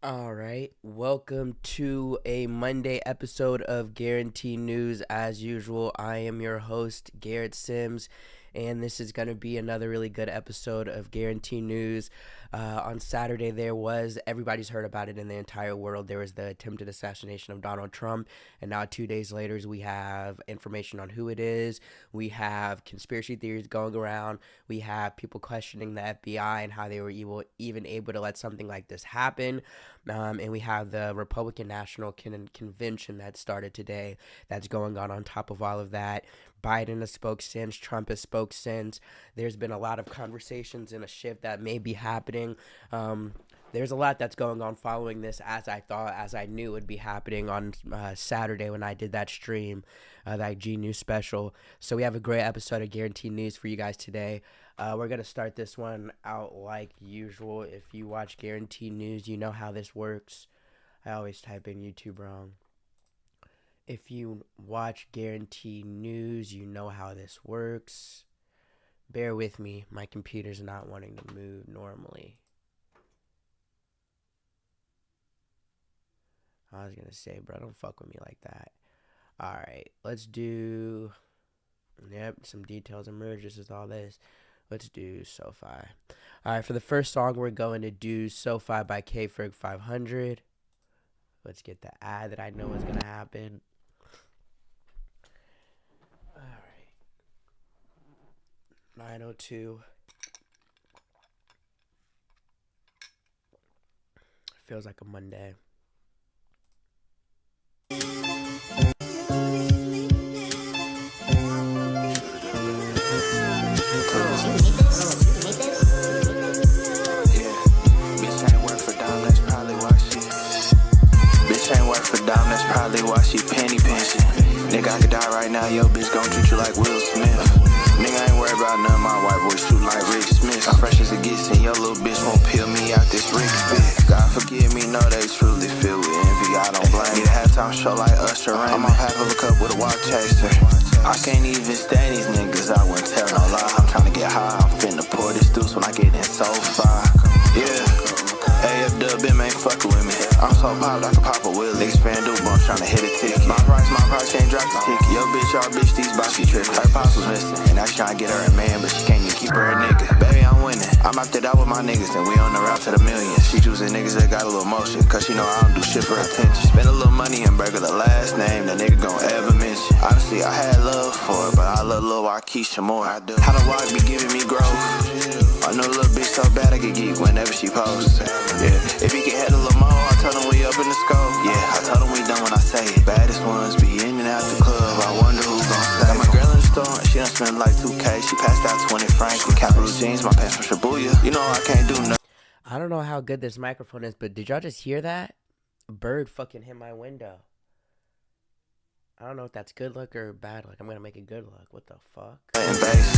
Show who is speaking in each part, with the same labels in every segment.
Speaker 1: All right, welcome to a Monday episode of Guarantee News. As usual, I am your host, Garrett Sims, and this is going to be another really good episode of Guarantee News. On Saturday, everybody's heard about it in the entire world. There was the attempted assassination of Donald Trump, and now 2 days later, we have information on who it is. We have conspiracy theories going around. We have people questioning the FBI and how they were even able to let something like this happen. And we have the Republican National Convention that started today that's going on top of all of that. Biden has spoke since, Trump has spoke since. There's been a lot of conversations and a shift that may be happening. There's a lot that's going on following this, as I knew would be happening on Saturday when I did that stream, that Gnews special. So we have a great episode of Guaranteed News for you guys today. We're going to start this one out like usual. If you watch Guaranteed News, you know how this works. I always type in YouTube wrong. If you watch Guaranteed News, you know how this works. Bear with me. My computer's not wanting to move normally. I was going to say, bro, don't fuck with me like that. All right, let's do... Yep, some details emerge. This is all this. Let's do SoFi. All right, for the first song, we're going to do SoFi by K-Ferg 500. Let's get the ad that I know is going to happen. All right. 9:02. Feels like a Monday.
Speaker 2: That's probably why she penny pinching. Nigga, I could die right now, yo bitch gon' treat you like Will Smith. Nigga, I ain't worried about none, my white boy shoot like Rick Smith. I'm fresh as it gets and your little bitch won't peel me out this Rick spit. God forgive me, know they truly filled with envy, I don't blame. Need a halftime show like Usher Raymond. I'm on half of a cup with a walk chaser. I can't even stand these niggas, I wouldn't tell no lie. I'm tryna get high, I'm finna pour this deuce when I get in SoFi. Yeah. AF Dub ain't fucking with me. I'm so popped, I can pop a Willie. Expand dude, I'm tryna hit a ticket. My price can't drop the ticket. Yo, bitch, y'all bitch, these boxy trippin'. Her pops was missing, and now she tryna get her a man, but she can't even keep her a nigga. Baby, I'm winning. I'm out there out with my niggas, and we on the route to the millions. She choosing niggas that got a little motion, cause she know I don't do shit for attention. Spend a little money and burger the last name that nigga gon' ever mention. Honestly, I had love for her, but I love Lil Waukesha more. I do. How the walk be giving me growth? I know a little bitch so bad I get geek whenever she posts. Yeah, if he can head a little more, I told him we up in the scope. Yeah, I told him we done when I say it. Baddest ones be in and out the club. I wonder who's gon' say. Got my girl in the store and she done spent like 2K. She passed out 20 francs with capital jeans. My pants from Shibuya. You know I can't do nothing.
Speaker 1: I don't know how good this microphone is, but did y'all just hear that? A bird fucking hit my window. I don't know if that's good luck or bad luck. I'm gonna make it good luck. What the fuck?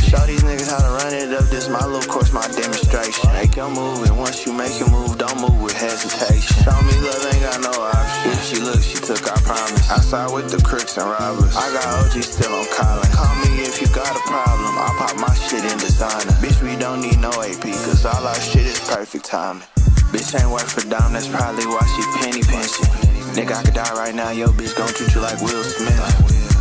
Speaker 2: Show these niggas how to run it up. This my little course, my demonstration. Make your move, and once you make your move, don't move with hesitation. Show me love, ain't got no option. If she look, she took our promise. Outside with the crooks and robbers. I got OG still on calling. Call me if you got a problem. I'll pop my shit in designer. Bitch, we don't need no AP, cause all our shit is perfect timing. Bitch ain't worth a dime, that's probably why she penny pinching. Nigga, I could die right now, yo bitch gon' treat you like Will Smith.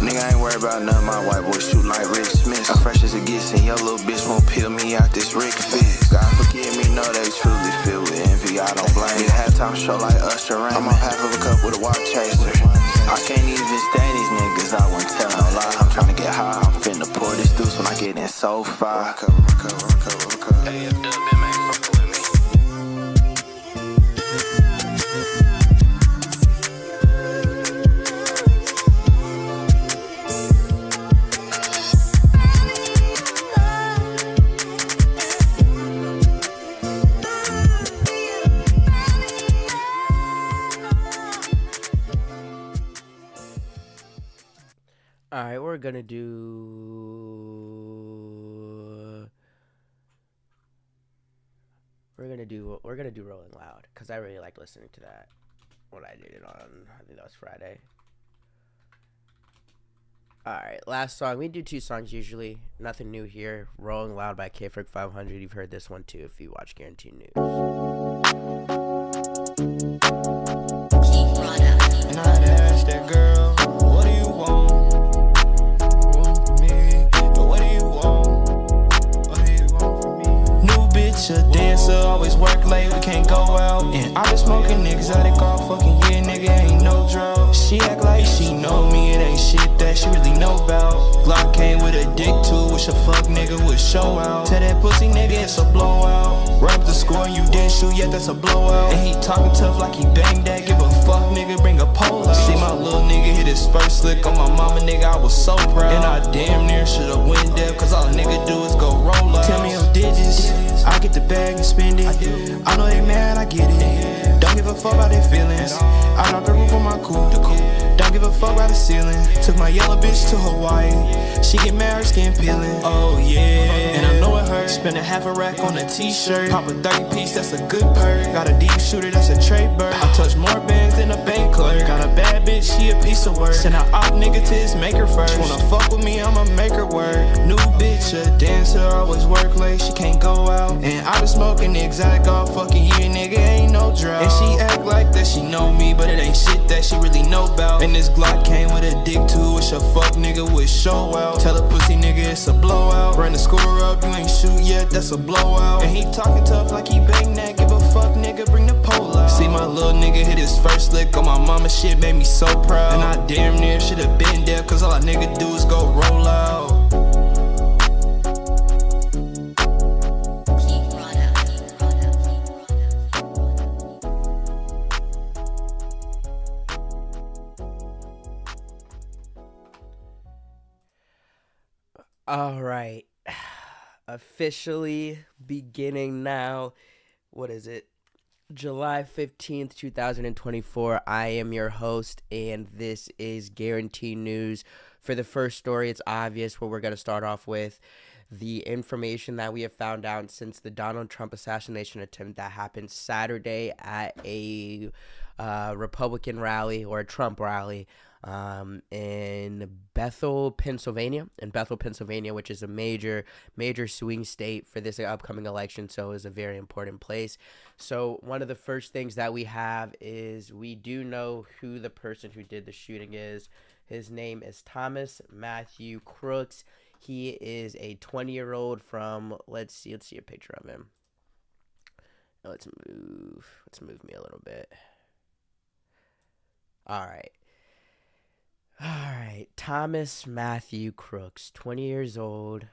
Speaker 2: Nigga, I ain't worried about none, my white boy shoot like Rick Smith. I'm fresh as it gets and your little bitch won't peel me out this Rick fit. God forgive me, know they truly filled with envy, I don't blame. Need a halftime show like Usher Raymond. I'm on half of a cup with a walk chaser. I can't even stand these niggas, I wouldn't tell no lie. I'm tryna get high, I'm finna pour this deuce when I get in SoFi. AF Dub ain't fucking with me.
Speaker 1: All right, we're gonna do Rolling Loud because I really like listening to that when I did it on, I think that was Friday. Alright, last song. We do 2 songs usually. Nothing new here. Rolling Loud by K-Ferg 500. You've heard this one too if you watch Guarantee News.
Speaker 2: always work late, we can't go out. And I been smoking exotic all fucking year, nigga, ain't no drought. She act like she know me, it ain't shit that she really know about. Glock came with a dick too, wish a fuck nigga would show out. Tell that pussy nigga it's a blowout. Run up the score and you didn't shoot yet, that's a blowout. And he talking tough like he banged that, give a fuck nigga, bring a pole out. See my little nigga hit his first lick on my mama, nigga, I was so proud. And I damn near should've went deaf, cause all a nigga do is go roll out. Tell me I'm digits, I get the bag and spend it. I know they mad, I get it. Don't give a fuck about their feelings. I knocked the roof on my coupe. Don't give a fuck about the ceiling. Took my yellow bitch to Hawaii. She get mad, her skin peeling. Oh yeah, and I know it hurts. Spend a half a rack on a t-shirt. Pop a 30 piece, that's a good perk. Got a deep shooter, that's a trade bird. I touch more bands than a bank clerk. Got a bad bitch, she a piece of work. Send an op nigga to his maker first. Wanna fuck with me, I'ma make her work. New bitch, a dancer, always work late, she can't go out. And I been smoking exotic all fucking year, nigga, ain't no drought. And she act like that she know me, but it ain't shit that she really know about. And this Glock came with a dick too, wish a fuck nigga would show out. Tell a pussy nigga it's a blowout. Run the score up, you ain't shoot yet, that's a blowout. And he talking tough like he bang that, give a fuck nigga, bring the pole out. See my little nigga hit his first lick on my mama, shit made me so proud. And I damn near should've been there, cause all a nigga do is go roll out.
Speaker 1: All right. Officially beginning now. What is it? July 15th, 2024. I am your host, and this is Guarantee News. For the first story, it's obvious what we're going to start off with. The information that we have found out since the Donald Trump assassination attempt that happened Saturday at a Republican rally or a Trump rally in Bethel, Pennsylvania, which is a major swing state for this upcoming election, so it's a very important place. So one of the first things that we have is we do know who the person who did the shooting is. His name is Thomas Matthew Crooks. He is a 20-year-old from, let's see a picture of him. Let's move me a little bit. All right, Thomas Matthew Crooks, 20 years old.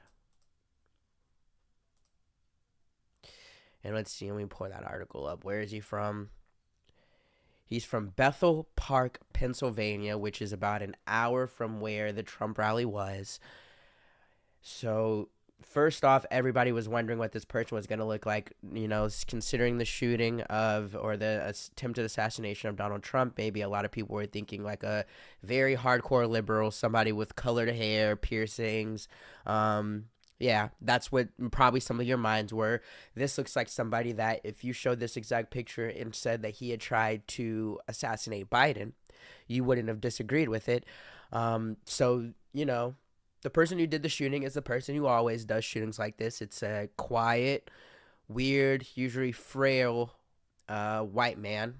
Speaker 1: And let's see, let me pull that article up. Where is he from? He's from Bethel Park, Pennsylvania, which is about an hour from where the Trump rally was. So, first off, everybody was wondering what this person was going to look like, you know, considering the shooting of, or the attempted assassination of Donald Trump. Maybe a lot of people were thinking like a very hardcore liberal, somebody with colored hair, piercings. Yeah, that's what probably some of your minds were. This looks like somebody that if you showed this exact picture and said that he had tried to assassinate Biden, you wouldn't have disagreed with it. So, you know, the person who did the shooting is the person who always does shootings like this. It's a quiet, weird, usually frail white man.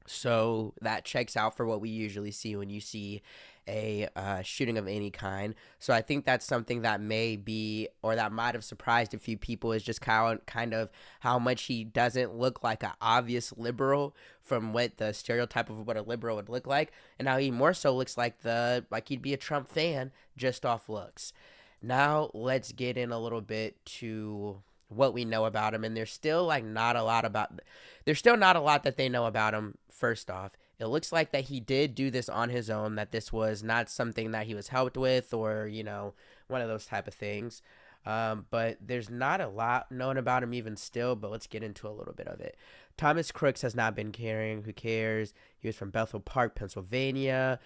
Speaker 1: So that checks out for what we usually see when you see a shooting of any kind. So I think that's something that may be, or that might have surprised a few people, is just kind of how much he doesn't look like an obvious liberal from what the stereotype of what a liberal would look like, and how he more so looks like he'd be a Trump fan just off looks. Now let's get in a little bit to what we know about him, and there's still not a lot that they know about him. First off, it looks like that he did do this on his own, that this was not something that he was helped with, or, you know, one of those type of things. But there's not a lot known about him even still, but let's get into a little bit of it. Thomas Crooks has not been caring. Who cares? He was from Bethel Park, Pennsylvania.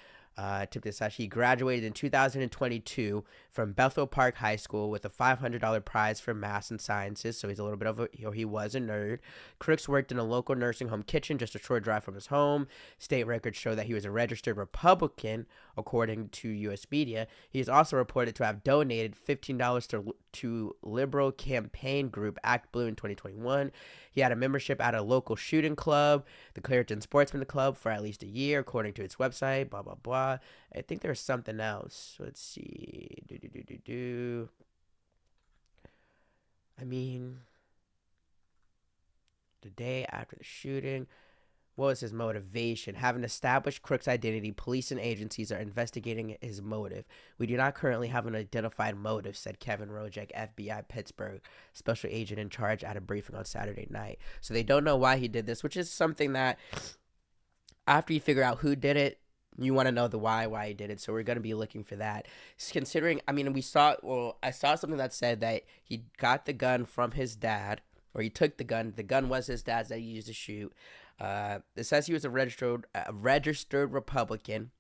Speaker 1: He graduated in 2022 from Bethel Park High School with a $500 prize for math and sciences, so he's a little bit of he was a nerd. Crooks worked in a local nursing home kitchen just a short drive from his home. State records show that he was a registered Republican, according to U.S. media. He is also reported to have donated $15 to liberal campaign group Act Blue in 2021. He had a membership at a local shooting club, the Clariton Sportsman Club, for at least a year, according to its website, blah, blah, blah. I think there's something else. Let's see. I mean, the day after the shooting. What was his motivation? Having established Crook's identity, police and agencies are investigating his motive. We do not currently have an identified motive, said Kevin Rojek, FBI Pittsburgh special agent in charge, at a briefing on Saturday night. So they don't know why he did this, which is something that after you figure out who did it, you want to know the why he did it. So we're going to be looking for that. Considering, I mean, I saw something that said that he got the gun from his dad, or he took the gun. The gun was his dad's that he used to shoot. It says he was a registered Republican.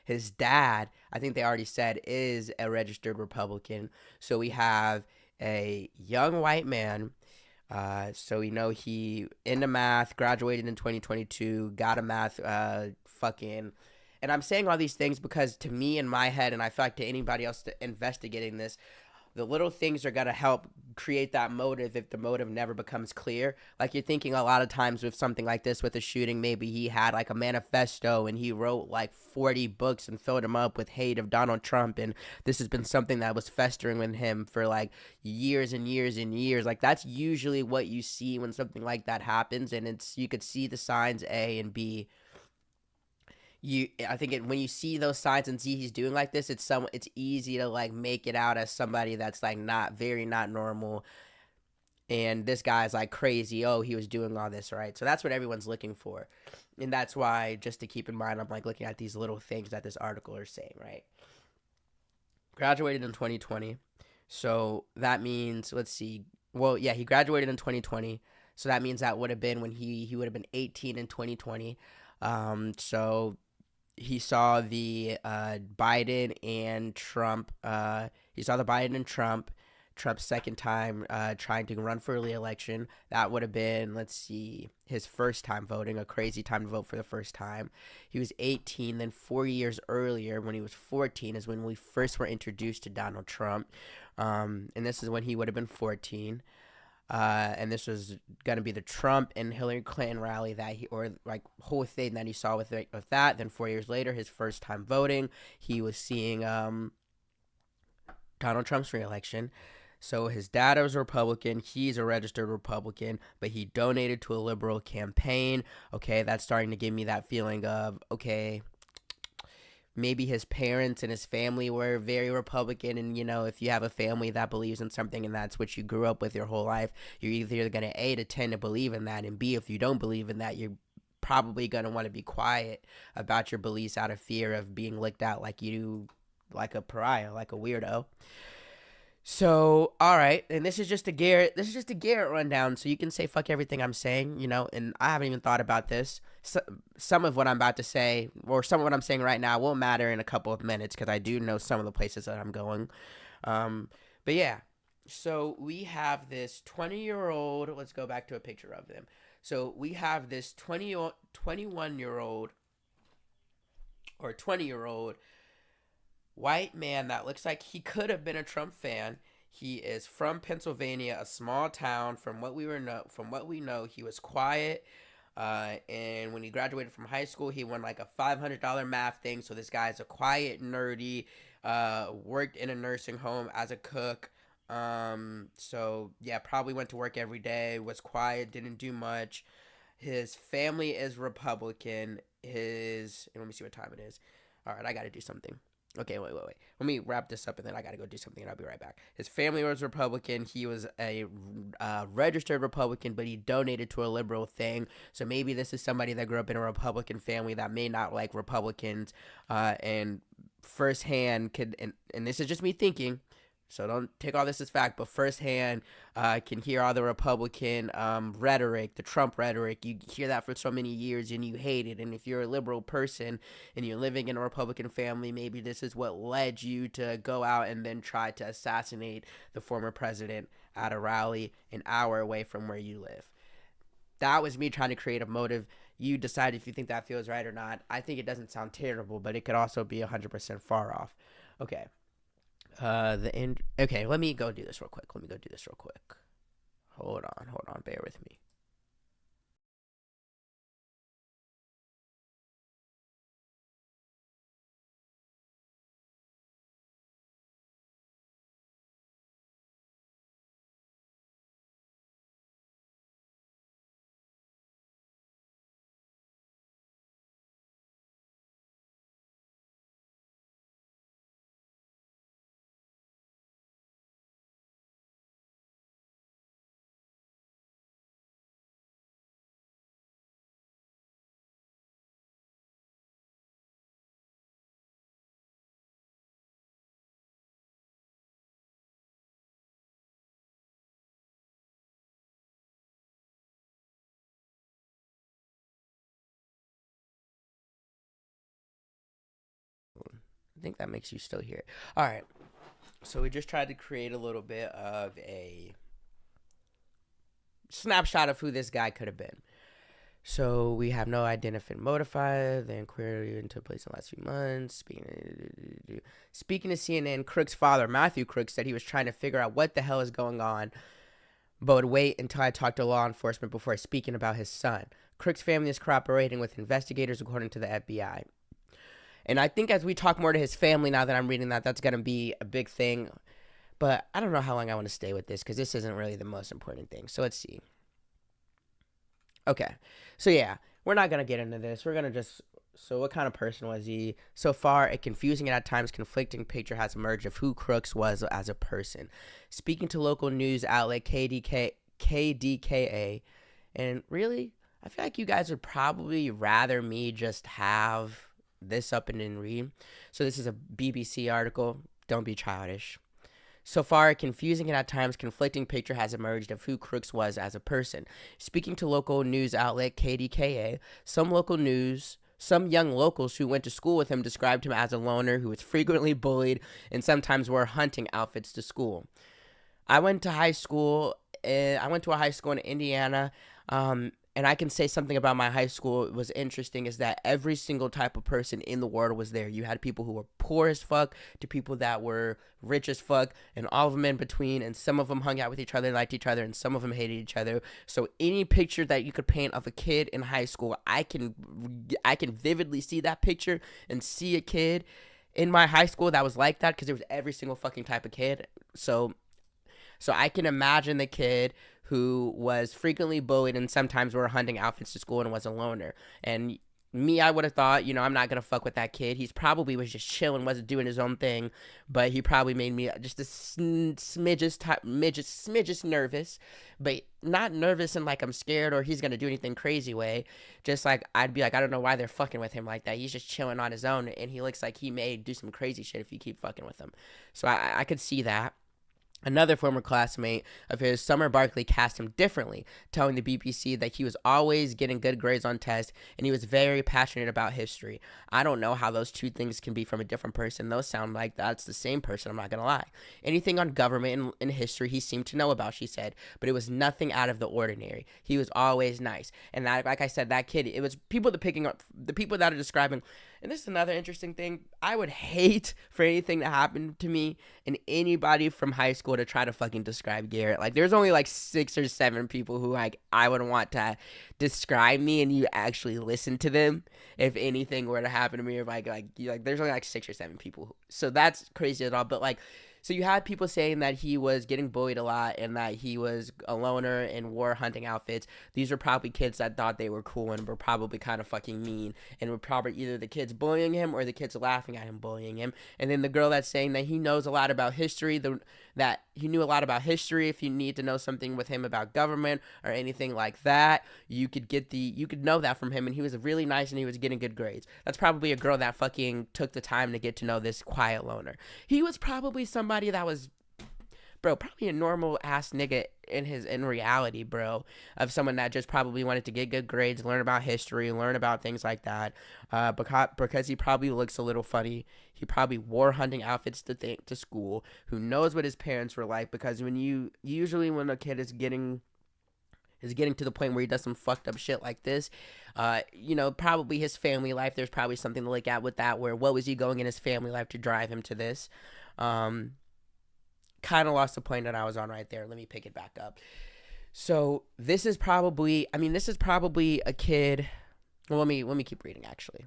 Speaker 1: His dad, I think they already said, is a registered Republican. So we have a young white man. So we know he into math, graduated in 2022, got a math fucking. And I'm saying all these things because to me in my head, and I feel like to anybody else investigating this, the little things are going to help create that motive if the motive never becomes clear. Like you're thinking a lot of times with something like this, with a shooting, maybe he had like a manifesto and he wrote like 40 books and filled them up with hate of Donald Trump. And this has been something that was festering with him for like years and years and years. Like that's usually what you see when something like that happens. And you could see the signs A and B. I think when you see those signs and see he's doing like this, it's easy to like make it out as somebody that's like not normal, and this guy's like crazy. Oh, he was doing all this, right? So that's what everyone's looking for, and that's why, just to keep in mind, I'm like looking at these little things that this article is saying, right? Graduated in 2020, so that means, let's see. Well, yeah, he graduated in 2020, so that means that would have been when he would have been 18 in 2020. So he saw the Biden and Trump. He saw the Biden and Trump's second time trying to run for re-election. That would have been, let's see, his first time voting, a crazy time to vote for the first time. He was 18. Then 4 years earlier, when he was 14, is when we first were introduced to Donald Trump. And this is when he would have been 14. And this was going to be the Trump and Hillary Clinton rally or like whole thing that he saw with that. Then 4 years later, his first time voting, he was seeing Donald Trump's reelection. So his dad was a Republican. He's a registered Republican, but he donated to a liberal campaign. Okay, that's starting to give me that feeling of, okay, maybe his parents and his family were very Republican. And, if you have a family that believes in something and that's what you grew up with your whole life, you're either going to A, to tend to believe in that, and B, if you don't believe in that, you're probably going to want to be quiet about your beliefs out of fear of being looked at like like a pariah, like a weirdo. So, all right, and this is just a Garrett rundown, so you can say fuck everything I'm saying, and I haven't even thought about this. So, some of what I'm about to say, or some of what I'm saying right now, won't matter in a couple of minutes, because I do know some of the places that I'm going. But yeah, so we have this 20-year-old, let's go back to a picture of them. So we have this 21-year-old, or 20-year-old, white man that looks like he could have been a Trump fan. He is from Pennsylvania, a small town. From what we know, he was quiet. And when he graduated from high school, he won like a $500 math thing. So this guy's a quiet, nerdy. Worked in a nursing home as a cook. So yeah, probably went to work every day. Was quiet, didn't do much. His family is Republican. Let me see what time it is. All right, I got to do something. Okay, wait. Let me wrap this up, and then I got to go do something, and I'll be right back. His family was Republican. He was a registered Republican, but he donated to a liberal thing. So maybe this is somebody that grew up in a Republican family that may not like Republicans, and firsthand and this is just me thinking, so don't take all this as fact, but firsthand can hear all the Republican rhetoric, the Trump rhetoric. You hear that for so many years and you hate it. And if you're a liberal person and you're living in a Republican family, maybe this is what led you to go out and then try to assassinate the former president at a rally an hour away from where you live. That was me trying to create a motive. You decide if you think that feels right or not. I think it doesn't sound terrible, but it could also be 100% far off. Okay. Okay, let me go do this real quick. Hold on, bear with me. think that makes you still hear it. All right. So we just tried to create a little bit of a snapshot of who this guy could have been. So we have no identified motifier. The inquiry took place in the last few months. Speaking to CNN, Crook's father, Matthew Crook, said he was trying to figure out what the hell is going on, but would wait until I talked to law enforcement before speaking about his son. Crook's family is cooperating with investigators, according to the FBI. And I think as we talk more to his family now that I'm reading that, that's going to be a big thing. But I don't know how long I want to stay with this because this isn't really the most important thing. So let's see. Okay. So yeah, we're not going to get into this. We're going to just... So what kind of person was he? So far, a confusing and at times conflicting picture has emerged of who Crooks was as a person. Speaking to local news outlet KDKA, and really, I feel like you guys would probably rather me just have this up and then read. So this is a BBC article. Don't be childish. So far, a confusing and at times conflicting picture has emerged of who Crooks was as a person. Speaking to local news outlet KDKA, some young locals who went to school with him described him as a loner who was frequently bullied and sometimes wore hunting outfits to school. I went to a high school in Indiana, and I can say something about my high school. It was interesting is that every single type of person in the world was there. You had people who were poor as fuck to people that were rich as fuck, and all of them in between, and some of them hung out with each other and liked each other, and some of them hated each other. So any picture that you could paint of a kid in high school, I can vividly see that picture and see a kid in my high school that was like that because there was every single fucking type of kid. So I can imagine the kid who was frequently bullied and sometimes wore hunting outfits to school and was a loner. And me, I would have thought, I'm not going to fuck with that kid. He's probably was just chilling, wasn't doing his own thing, but he probably made me just a smidges nervous, but not nervous in like I'm scared or he's going to do anything crazy way. Just like, I'd be like, I don't know why they're fucking with him like that. He's just chilling on his own and he looks like he may do some crazy shit if you keep fucking with him. So I could see that. Another former classmate of his, Summer Barkley, cast him differently, telling the BBC that he was always getting good grades on tests and he was very passionate about history. I don't know how those two things can be from a different person. Those sound like that's the same person, I'm not going to lie. Anything on government and history he seemed to know about, she said, but it was nothing out of the ordinary. He was always nice. And that, like I said, that kid, it was people that picking up, the people that are describing. And this is another interesting thing. I would hate for anything to happen to me and anybody from high school to try to fucking describe Garrett. Like, there's only like 6 or 7 people who like I would want to describe me, and you actually listen to them if anything were to happen to me. Or like there's only like 6 or 7 people. So that's crazy at all. But like, so you had people saying that he was getting bullied a lot and that he was a loner and wore hunting outfits. These were probably kids that thought they were cool and were probably kind of fucking mean, and were probably either the kids bullying him or the kids laughing at him bullying him. And then the girl that's saying that he knows a lot about history, that he knew a lot about history. If you need to know something with him about government or anything like that, you could know that from him, and he was really nice and he was getting good grades. That's probably a girl that fucking took the time to get to know this quiet loner. He was probably somebody that was, bro, probably a normal ass nigga in reality, bro, of someone that just probably wanted to get good grades, learn about history, learn about things like that, because he probably looks a little funny. He probably wore hunting outfits to school. Who knows what his parents were like? Because when a kid is getting to the point where he does some fucked up shit like this, probably his family life, there's probably something to look at with that, where what was he going in his family life to drive him to this? Kind of lost the point that I was on right there. Let me pick it back up. So this is probably a kid. Well, let me keep reading, actually.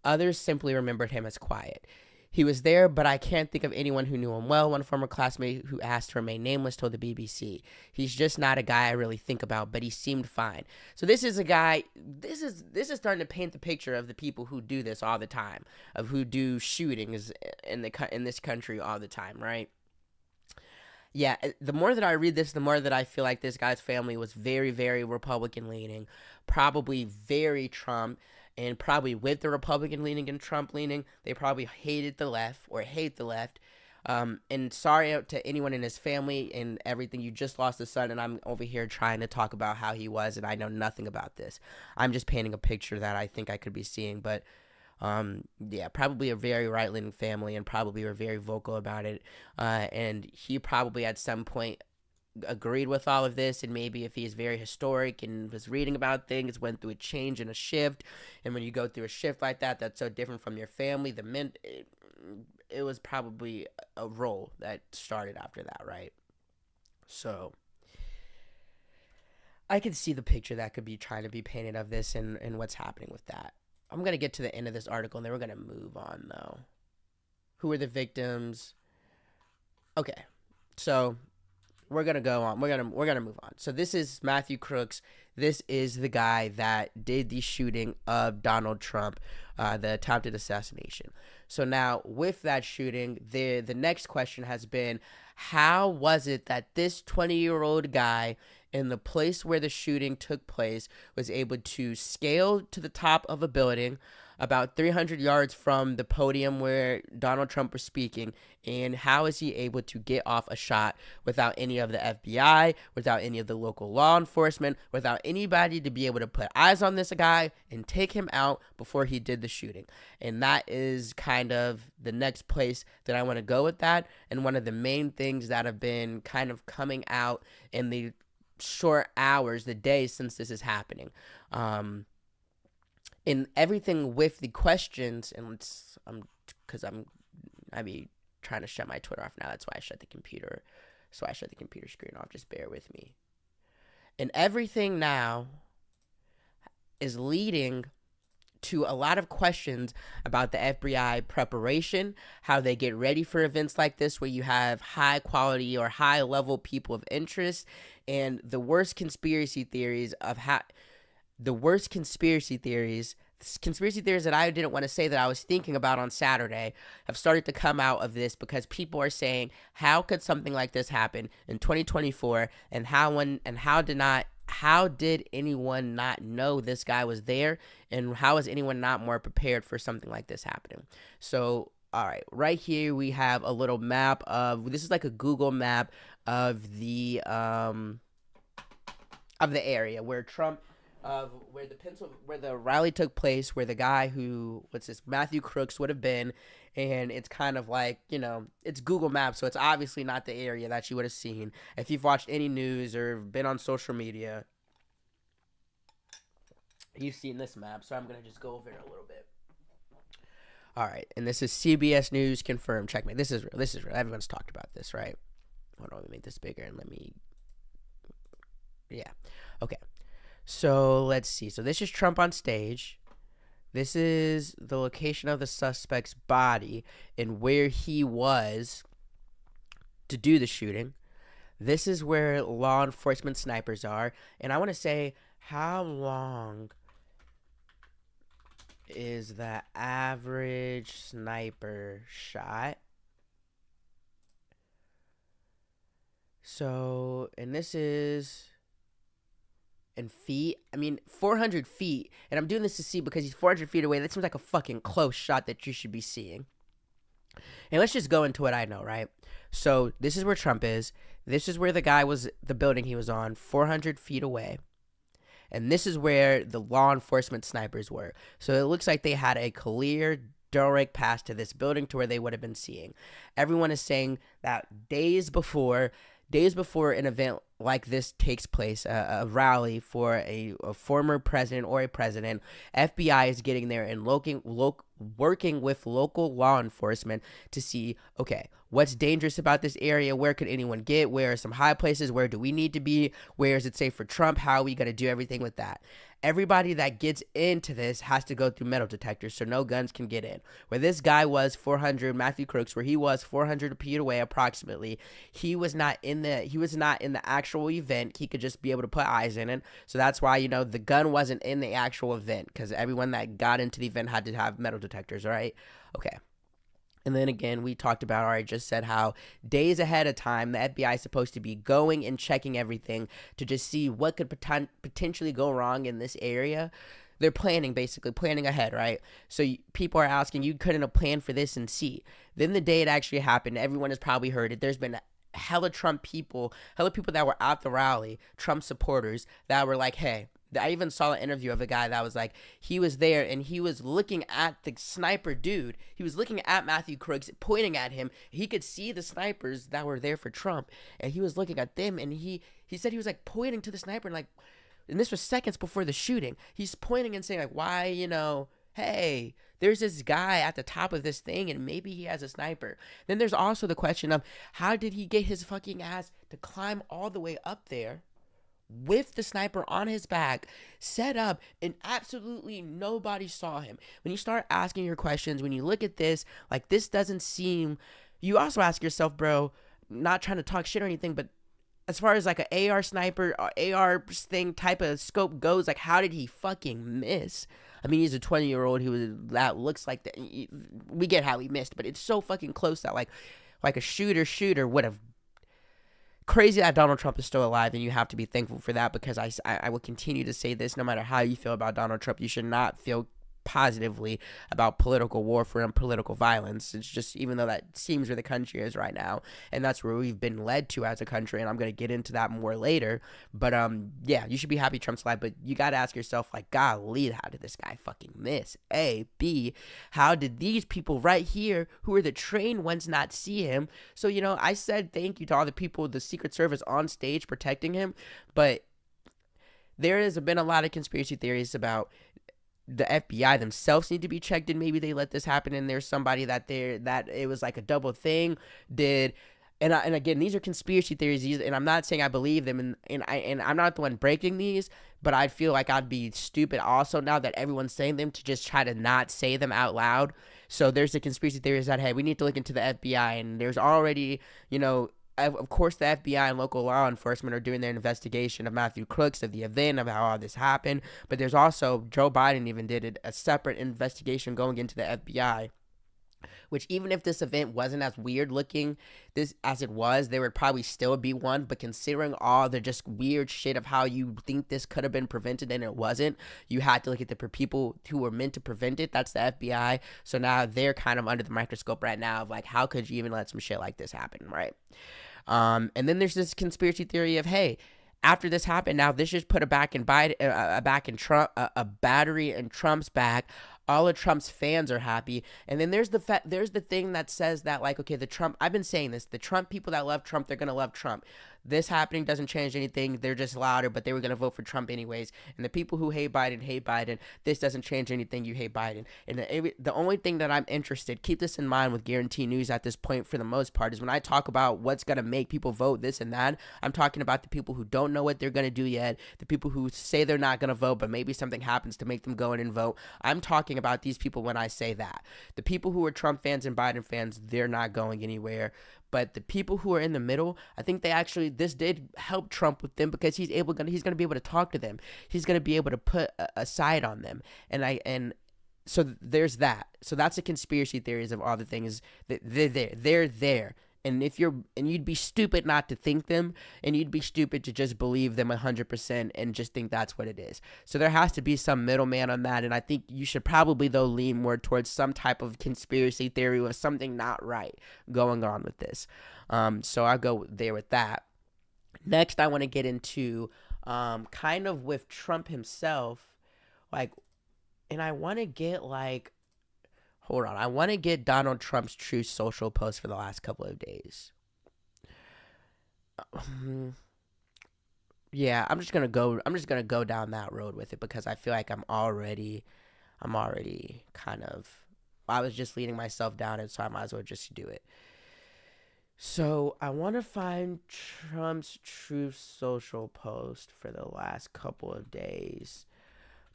Speaker 1: Others simply remembered him as quiet. He was there, but I can't think of anyone who knew him well. One former classmate who asked to remain nameless told the BBC, "He's just not a guy I really think about, but he seemed fine." So this is a guy, this is starting to paint the picture of the people who do this all the time, of who do shootings in this country all the time, right? Yeah, the more that I read this, the more that I feel like this guy's family was very, very Republican leaning, probably very Trump, and probably with the Republican leaning and Trump leaning, they probably hated the left or hate the left. And sorry to anyone in his family and everything. You just lost a son, and I'm over here trying to talk about how he was, and I know nothing about this. I'm just painting a picture that I think I could be seeing, but Yeah, probably a very right-leaning family, and probably were very vocal about it. And he probably at some point agreed with all of this, and maybe if he's very historic and was reading about things, went through a change and a shift, and when you go through a shift like that that's so different from your family, it was probably a role that started after that, right? So I could see the picture that could be trying to be painted of this, and what's happening with that. I'm going to get to the end of this article, and then we're going to move on, though. Who are the victims? Okay, so we're gonna go on. We're gonna move on. So this is Matthew Crooks. This is the guy that did the shooting of Donald Trump, the attempted assassination. So now with that shooting, the next question has been, how was it that this 20-year-old guy in the place where the shooting took place was able to scale to the top of a building about 300 yards from the podium where Donald Trump was speaking, and how is he able to get off a shot without any of the FBI, without any of the local law enforcement, without anybody to be able to put eyes on this guy and take him out before he did the shooting? And that is kind of the next place that I want to go with that, and one of the main things that have been kind of coming out in the short hours, the days since this is happening. In everything with the questions, and I be trying to shut my Twitter off now. That's why I shut the computer. So I shut the computer screen off. Just bear with me. And everything now is leading to a lot of questions about the FBI preparation, how they get ready for events like this where you have high quality or high level people of interest, and the worst conspiracy theories that I didn't want to say that I was thinking about on Saturday have started to come out of this, because people are saying, how could something like this happen in 2024, and how did anyone not know this guy was there, and how is anyone not more prepared for something like this happening? So, all right, right here we have a little map this is like a Google map of the area where where the rally took place, where the guy Matthew Crooks would have been, and it's kind of like, it's Google Maps, so it's obviously not the area that you would have seen if you've watched any news or been on social media. You've seen this map, so I'm gonna just go over it a little bit. All right, and this is CBS News confirmed. Checkmate. This is real. This is real. Everyone's talked about this, right? Hold on, let me make this bigger and yeah. Okay. So let's see. So this is Trump on stage. This is the location of the suspect's body and where he was to do the shooting. This is where law enforcement snipers are. And I want to say, how long is the average sniper shot? So, and this is in feet. 400 feet. And I'm doing this to see because he's 400 feet away. That seems like a fucking close shot that you should be seeing. And let's just go into what I know, right? So this is where Trump is. This is where the building he was on, 400 feet away. And this is where the law enforcement snipers were. So it looks like they had a clear, direct path to this building to where they would have been seeing. Everyone is saying that days before an event like this takes place, a rally for a former president or a president, FBI is getting there and working with local law enforcement to see, okay, what's dangerous about this area? Where could anyone get? Where are some high places? Where do we need to be? Where is it safe for Trump? How are we going to do everything with that? Everybody that gets into this has to go through metal detectors, so no guns can get in. Where this guy was 400, Matthew Crooks, where he was 400 feet away approximately, he was not in the actual event. He could just be able to put eyes in it. So that's why, the gun wasn't in the actual event, because everyone that got into the event had to have metal detectors, all right? Okay. And then again, we talked about, I just said how days ahead of time, the FBI is supposed to be going and checking everything to just see what could potentially go wrong in this area. They're basically planning ahead, right? So people are asking, you couldn't have planned for this and see. Then the day it actually happened, everyone has probably heard it. There's been hella people that were at the rally, Trump supporters, that were like, hey, I even saw an interview of a guy that was like, he was there and he was looking at the sniper dude. He was looking at Matthew Crooks, pointing at him. He could see the snipers that were there for Trump, and he was looking at them, and he said he was like pointing to the sniper, and like, and this was seconds before the shooting. He's pointing and saying like, why, hey, there's this guy at the top of this thing and maybe he has a sniper. Then there's also the question of, how did he get his fucking ass to climb all the way up there with the sniper on his back, set up, and absolutely nobody saw him? When you start asking your questions, when you look at this, like, this doesn't seem, you also ask yourself, bro, not trying to talk shit or anything, but as far as like an AR sniper, AR thing type of scope goes, like, how did he fucking miss? I mean, he's a 20-year-old that looks like that. We get how he missed, but it's so fucking close that like a shooter would have. Crazy that Donald Trump is still alive, and you have to be thankful for that, because I will continue to say this, no matter how you feel about Donald Trump, you should not feel positively about political warfare and political violence. It's just, even though that seems where the country is right now, and that's where we've been led to as a country, and I'm going to get into that more later, but yeah, you should be happy Trump's alive, but you got to ask yourself, like, golly, how did this guy fucking miss? A, B, how did these people right here, who are the trained ones, not see him? So, I said thank you to all the people, the Secret Service on stage protecting him, but there has been a lot of conspiracy theories about the FBI themselves need to be checked, and maybe they let this happen, and there's somebody that it was like a double thing. And again, these are conspiracy theories, and I'm not saying I believe them, and I'm not the one breaking these, but I feel like I'd be stupid also, now that everyone's saying them, to just try to not say them out loud. So there's the conspiracy theories that, hey, we need to look into the FBI, and there's already, of course, the FBI and local law enforcement are doing their investigation of Matthew Crooks, of the event, of how all this happened. But there's also, Joe Biden even did a separate investigation going into the FBI, which, even if this event wasn't as weird looking as it was, there would probably still be one. But considering all the just weird shit of how you think this could have been prevented and it wasn't, you had to look at the people who were meant to prevent it. That's the FBI. So now they're kind of under the microscope right now of like, how could you even let some shit like this happen, right? And then there's this conspiracy theory of, hey, after this happened, now this just put a battery in Trump's back. All of Trump's fans are happy. And then there's the thing that says that, like, okay, I've been saying this, the Trump people that love Trump, they're going to love Trump. This happening doesn't change anything. They're just louder, but they were going to vote for Trump anyways. And the people who hate Biden. This doesn't change anything. You hate Biden. And the only thing that I'm interested, keep this in mind with Guarantee News at this point for the most part, is when I talk about what's going to make people vote this and that, I'm talking about the people who don't know what they're going to do yet, the people who say they're not going to vote, but maybe something happens to make them go in and vote. I'm talking about these people when I say that. The people who are Trump fans and Biden fans, they're not going anywhere. But the people who are in the middle, I think this did help Trump with them, because he's going to be able to talk to them. He's going to be able to put a side on them. And so there's that. So that's the conspiracy theories of all the things that they're there. And you'd be stupid not to think them, and you'd be stupid to just believe them 100% and just think that's what it is. So there has to be some middleman on that, and I think you should probably, though, lean more towards some type of conspiracy theory or something not right going on with this. So I'll go there with that. Next, I want to get into kind of with Trump himself, like, and I want to get like, hold on. I want to get Donald Trump's Truth Social post for the last couple of days. Yeah, I'm just gonna go down that road with it, because I feel like I'm already kind of, I was just leading myself down it, so I might as well just do it. So I want to find Trump's Truth Social post for the last couple of days,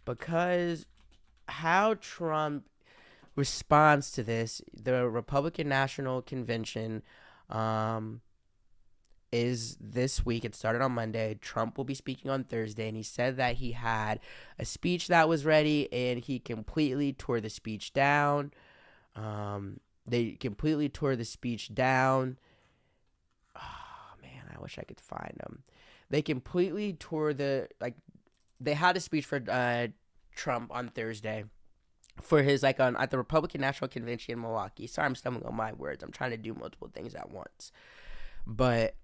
Speaker 1: because how Trump response to this, the Republican National Convention is this week. It started on Monday. Trump will be speaking on Thursday, and he said that he had a speech that was ready, and he completely tore the speech down. They completely tore the speech down. Oh, man, I wish I could find them. They completely tore they had a speech for Trump on Thursday, for his, like, at the Republican National Convention in Milwaukee. Sorry, I'm stumbling on my words. I'm trying to do multiple things at once. But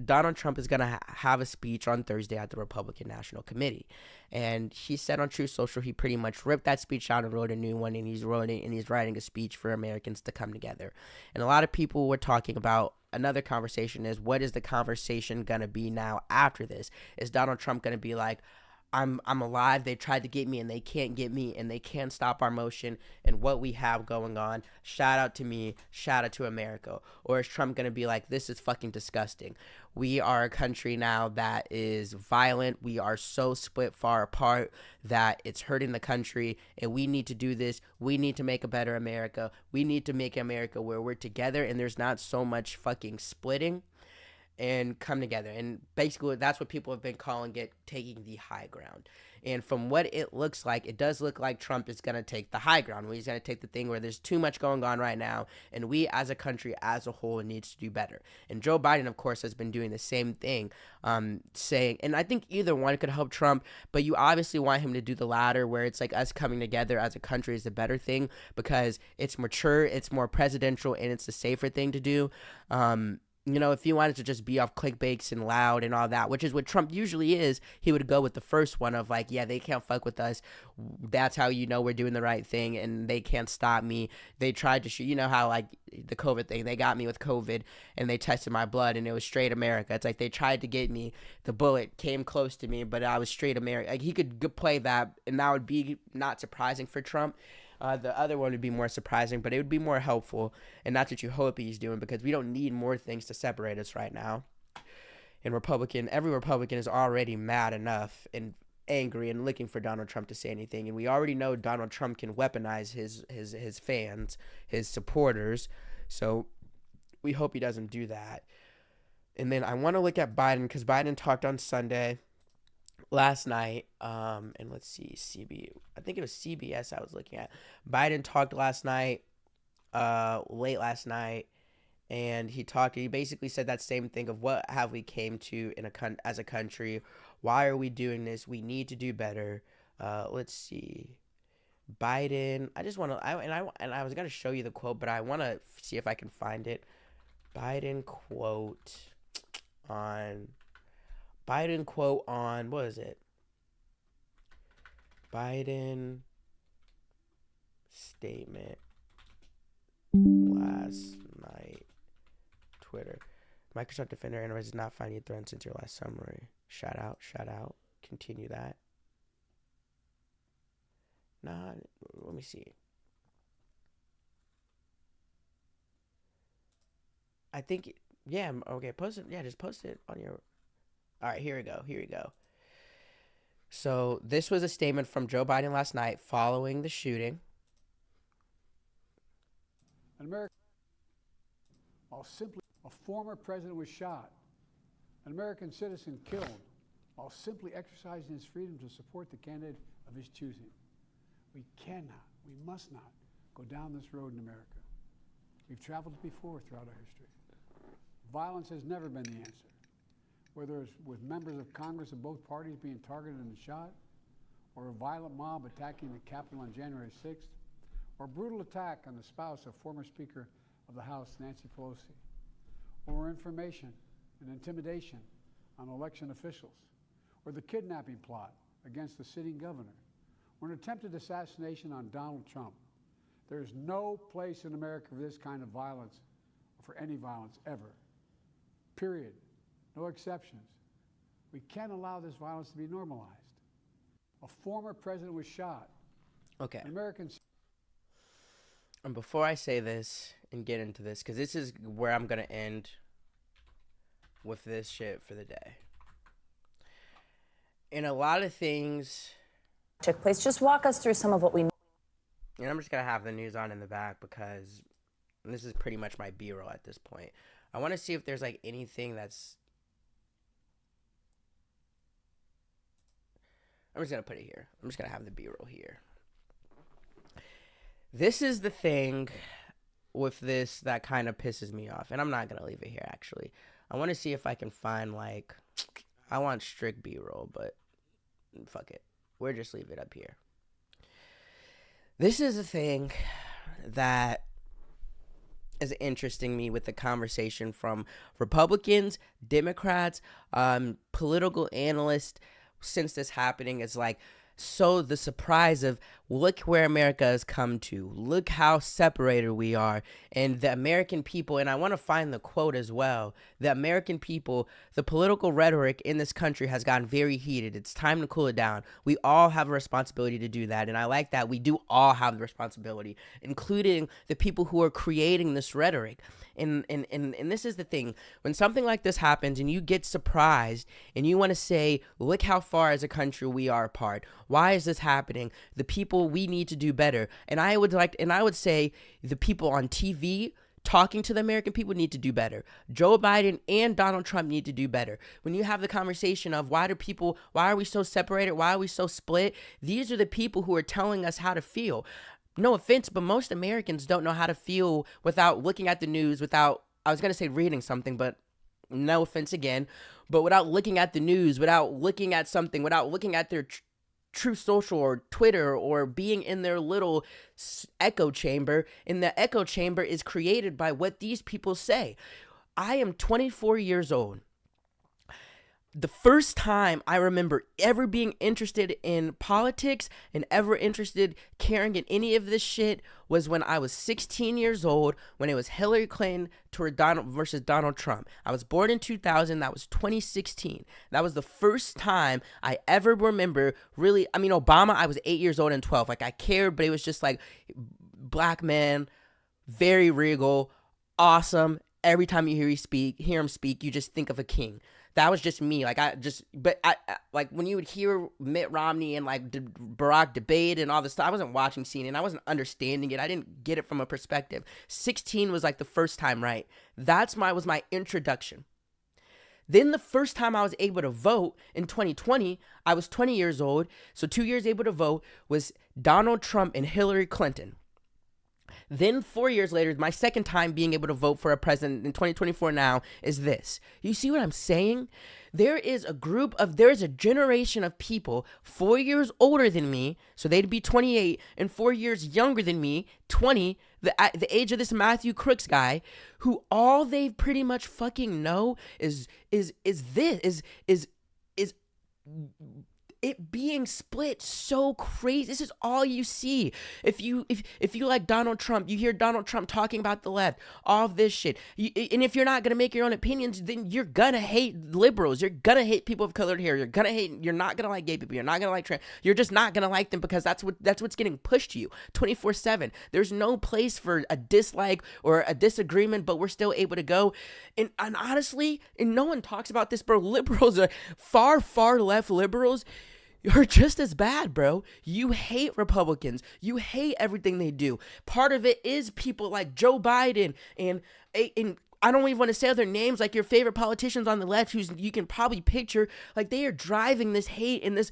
Speaker 1: Donald Trump is going to have a speech on Thursday at the Republican National Committee. And he said on Truth Social, he pretty much ripped that speech out and wrote a new one. And he's writing a speech for Americans to come together. And a lot of people were talking about another conversation is, what is the conversation going to be now after this? Is Donald Trump going to be like, I'm alive, they tried to get me and they can't get me and they can't stop our motion and what we have going on, shout out to me, shout out to America? Or is Trump going to be like, this is fucking disgusting, we are a country now that is violent, we are so split far apart that it's hurting the country and we need to do this, we need to make a better America, we need to make America where we're together and there's not so much fucking splitting, and come together? And basically that's what people have been calling it, taking the high ground. And from what it looks like, it does look like Trump is going to take the high ground, where he's going to take the thing where there's too much going on right now and we as a country as a whole needs to do better. And Joe Biden, of course, has been doing the same thing, saying, and I think either one could help Trump, but you obviously want him to do the latter, where it's like us coming together as a country is the better thing because it's mature, it's more presidential, and it's the safer thing to do. You know, if he wanted to just be off clickbaits and loud and all that, which is what Trump usually is, he would go with the first one of like, yeah, they can't fuck with us. That's how you know we're doing the right thing and they can't stop me. They tried to shoot, you know how like the COVID thing, they got me with COVID and they tested my blood and it was straight America. It's like they tried to get me. The bullet came close to me, but I was straight America. Like he could play that and that would be not surprising for Trump. The other one would be more surprising, but it would be more helpful, and that's what you hope he's doing because we don't need more things to separate us right now. And every Republican is already mad enough and angry and looking for Donald Trump to say anything, and we already know Donald Trump can weaponize his fans, his supporters, so we hope he doesn't do that. And then I want to look at Biden because Biden talked on Sunday. Last night, and let's see, I think it was CBS I was looking at. Biden talked last night, late last night, and he basically said that same thing of what have we came to as a country, why are we doing this, we need to do better. Let's see, Biden, I just want to, I was going to show you the quote, but I want to see if I can find it. Biden quote on, what is it? Biden statement last night. Twitter. Microsoft Defender Android does not find any threats since your last summary. Shout out. Continue that. Nah, let me see. I think, yeah, okay, post it. Yeah, just post it on your... All right, here we go. So this was a statement from Joe Biden last night following the shooting.
Speaker 3: An American, while simply a former president was shot, an American citizen killed while simply exercising his freedom to support the candidate of his choosing. We must not go down this road in America. We've traveled before throughout our history. Violence has never been the answer. Whether it's with members of Congress of both parties being targeted and shot, or a violent mob attacking the Capitol on January 6th, or a brutal attack on the spouse of former Speaker of the House, Nancy Pelosi, or information and intimidation on election officials, or the kidnapping plot against the sitting governor, or an attempted assassination on Donald Trump. There is no place in America for this kind of violence, or for any violence ever. Period. No exceptions. We can't allow this violence to be normalized. A former president was shot.
Speaker 1: Okay.
Speaker 3: Americans.
Speaker 1: And before I say this and get into this, because this is where I'm going to end with this shit for the day. In a lot of things...
Speaker 4: Took place. Just walk us through some of what we know.
Speaker 1: And I'm just going to have the news on in the back because this is pretty much my B-roll at this point. I want to see if there's like anything that's... I'm just going to put it here. I'm just going to have the B-roll here. This is the thing with this that kind of pisses me off. And I'm not going to leave it here, actually. I want to see if I can find, like... I want strict B-roll, but fuck it. We'll just leave it up here. This is a thing that is interesting me with the conversation from Republicans, Democrats, political analysts since this happening is like, so the surprise of look where America has come to, look how separated we are, and the American people, and I want to find the quote as well, the American people, the political rhetoric in this country has gotten very heated. It's time to cool it down. We all have a responsibility to do that, and I like that we do all have the responsibility, including the people who are creating this rhetoric. And this is the thing, when something like this happens and you get surprised and you want to say, look how far as a country we are apart. Why is this happening? The people, we need to do better. And I would say the people on TV talking to the American people need to do better. Joe Biden and Donald Trump need to do better. When you have the conversation of why are we so separated? Why are we so split? These are the people who are telling us how to feel. No offense, but most Americans don't know how to feel without looking at the news, I was going to say reading something, but no offense again, but without looking at the news, without looking at something, without looking at their Truth Social or Twitter or being in their little echo chamber. And the echo chamber is created by what these people say. I am 24 years old. The first time I remember ever being interested in politics and ever interested caring in any of this shit was when I was 16 years old, when it was Hillary Clinton versus Donald Trump. I was born in 2000. That was 2016. That was the first time I ever remember really, Obama, I was 8 years old and 12. Like I cared, but it was just like black man, very regal, awesome. Every time you hear him speak, you just think of a king. That was just me. Like like when you would hear Mitt Romney and like Barack debate and all this stuff, I wasn't watching CNN. I wasn't understanding it. I didn't get it from a perspective. 16 was like the first time, right? Was my introduction. Then the first time I was able to vote in 2020, I was 20 years old. So 2 years able to vote was Donald Trump and Hillary Clinton. Then 4 years later, my second time being able to vote for a president in 2024 now is this. You see what I'm saying? There is a generation of people 4 years older than me, so they'd be 28, and 4 years younger than me, 20, the age of this Matthew Crooks guy, who all they pretty much fucking know is it being split so crazy. This is all you see. If you like Donald Trump, you hear Donald Trump talking about the left, all of this shit. And if you're not gonna make your own opinions, then you're gonna hate liberals. You're gonna hate people of colored hair. You're not gonna like gay people. You're not gonna like trans. You're just not gonna like them because that's what's getting pushed to you 24/7. There's no place for a dislike or a disagreement, but we're still able to go. And honestly, and no one talks about this, bro. Liberals are far left liberals. You're just as bad, bro. You hate Republicans. You hate everything they do. Part of it is people like Joe Biden and I don't even want to say other names, like your favorite politicians on the left, who's you can probably picture, like they are driving this hate and this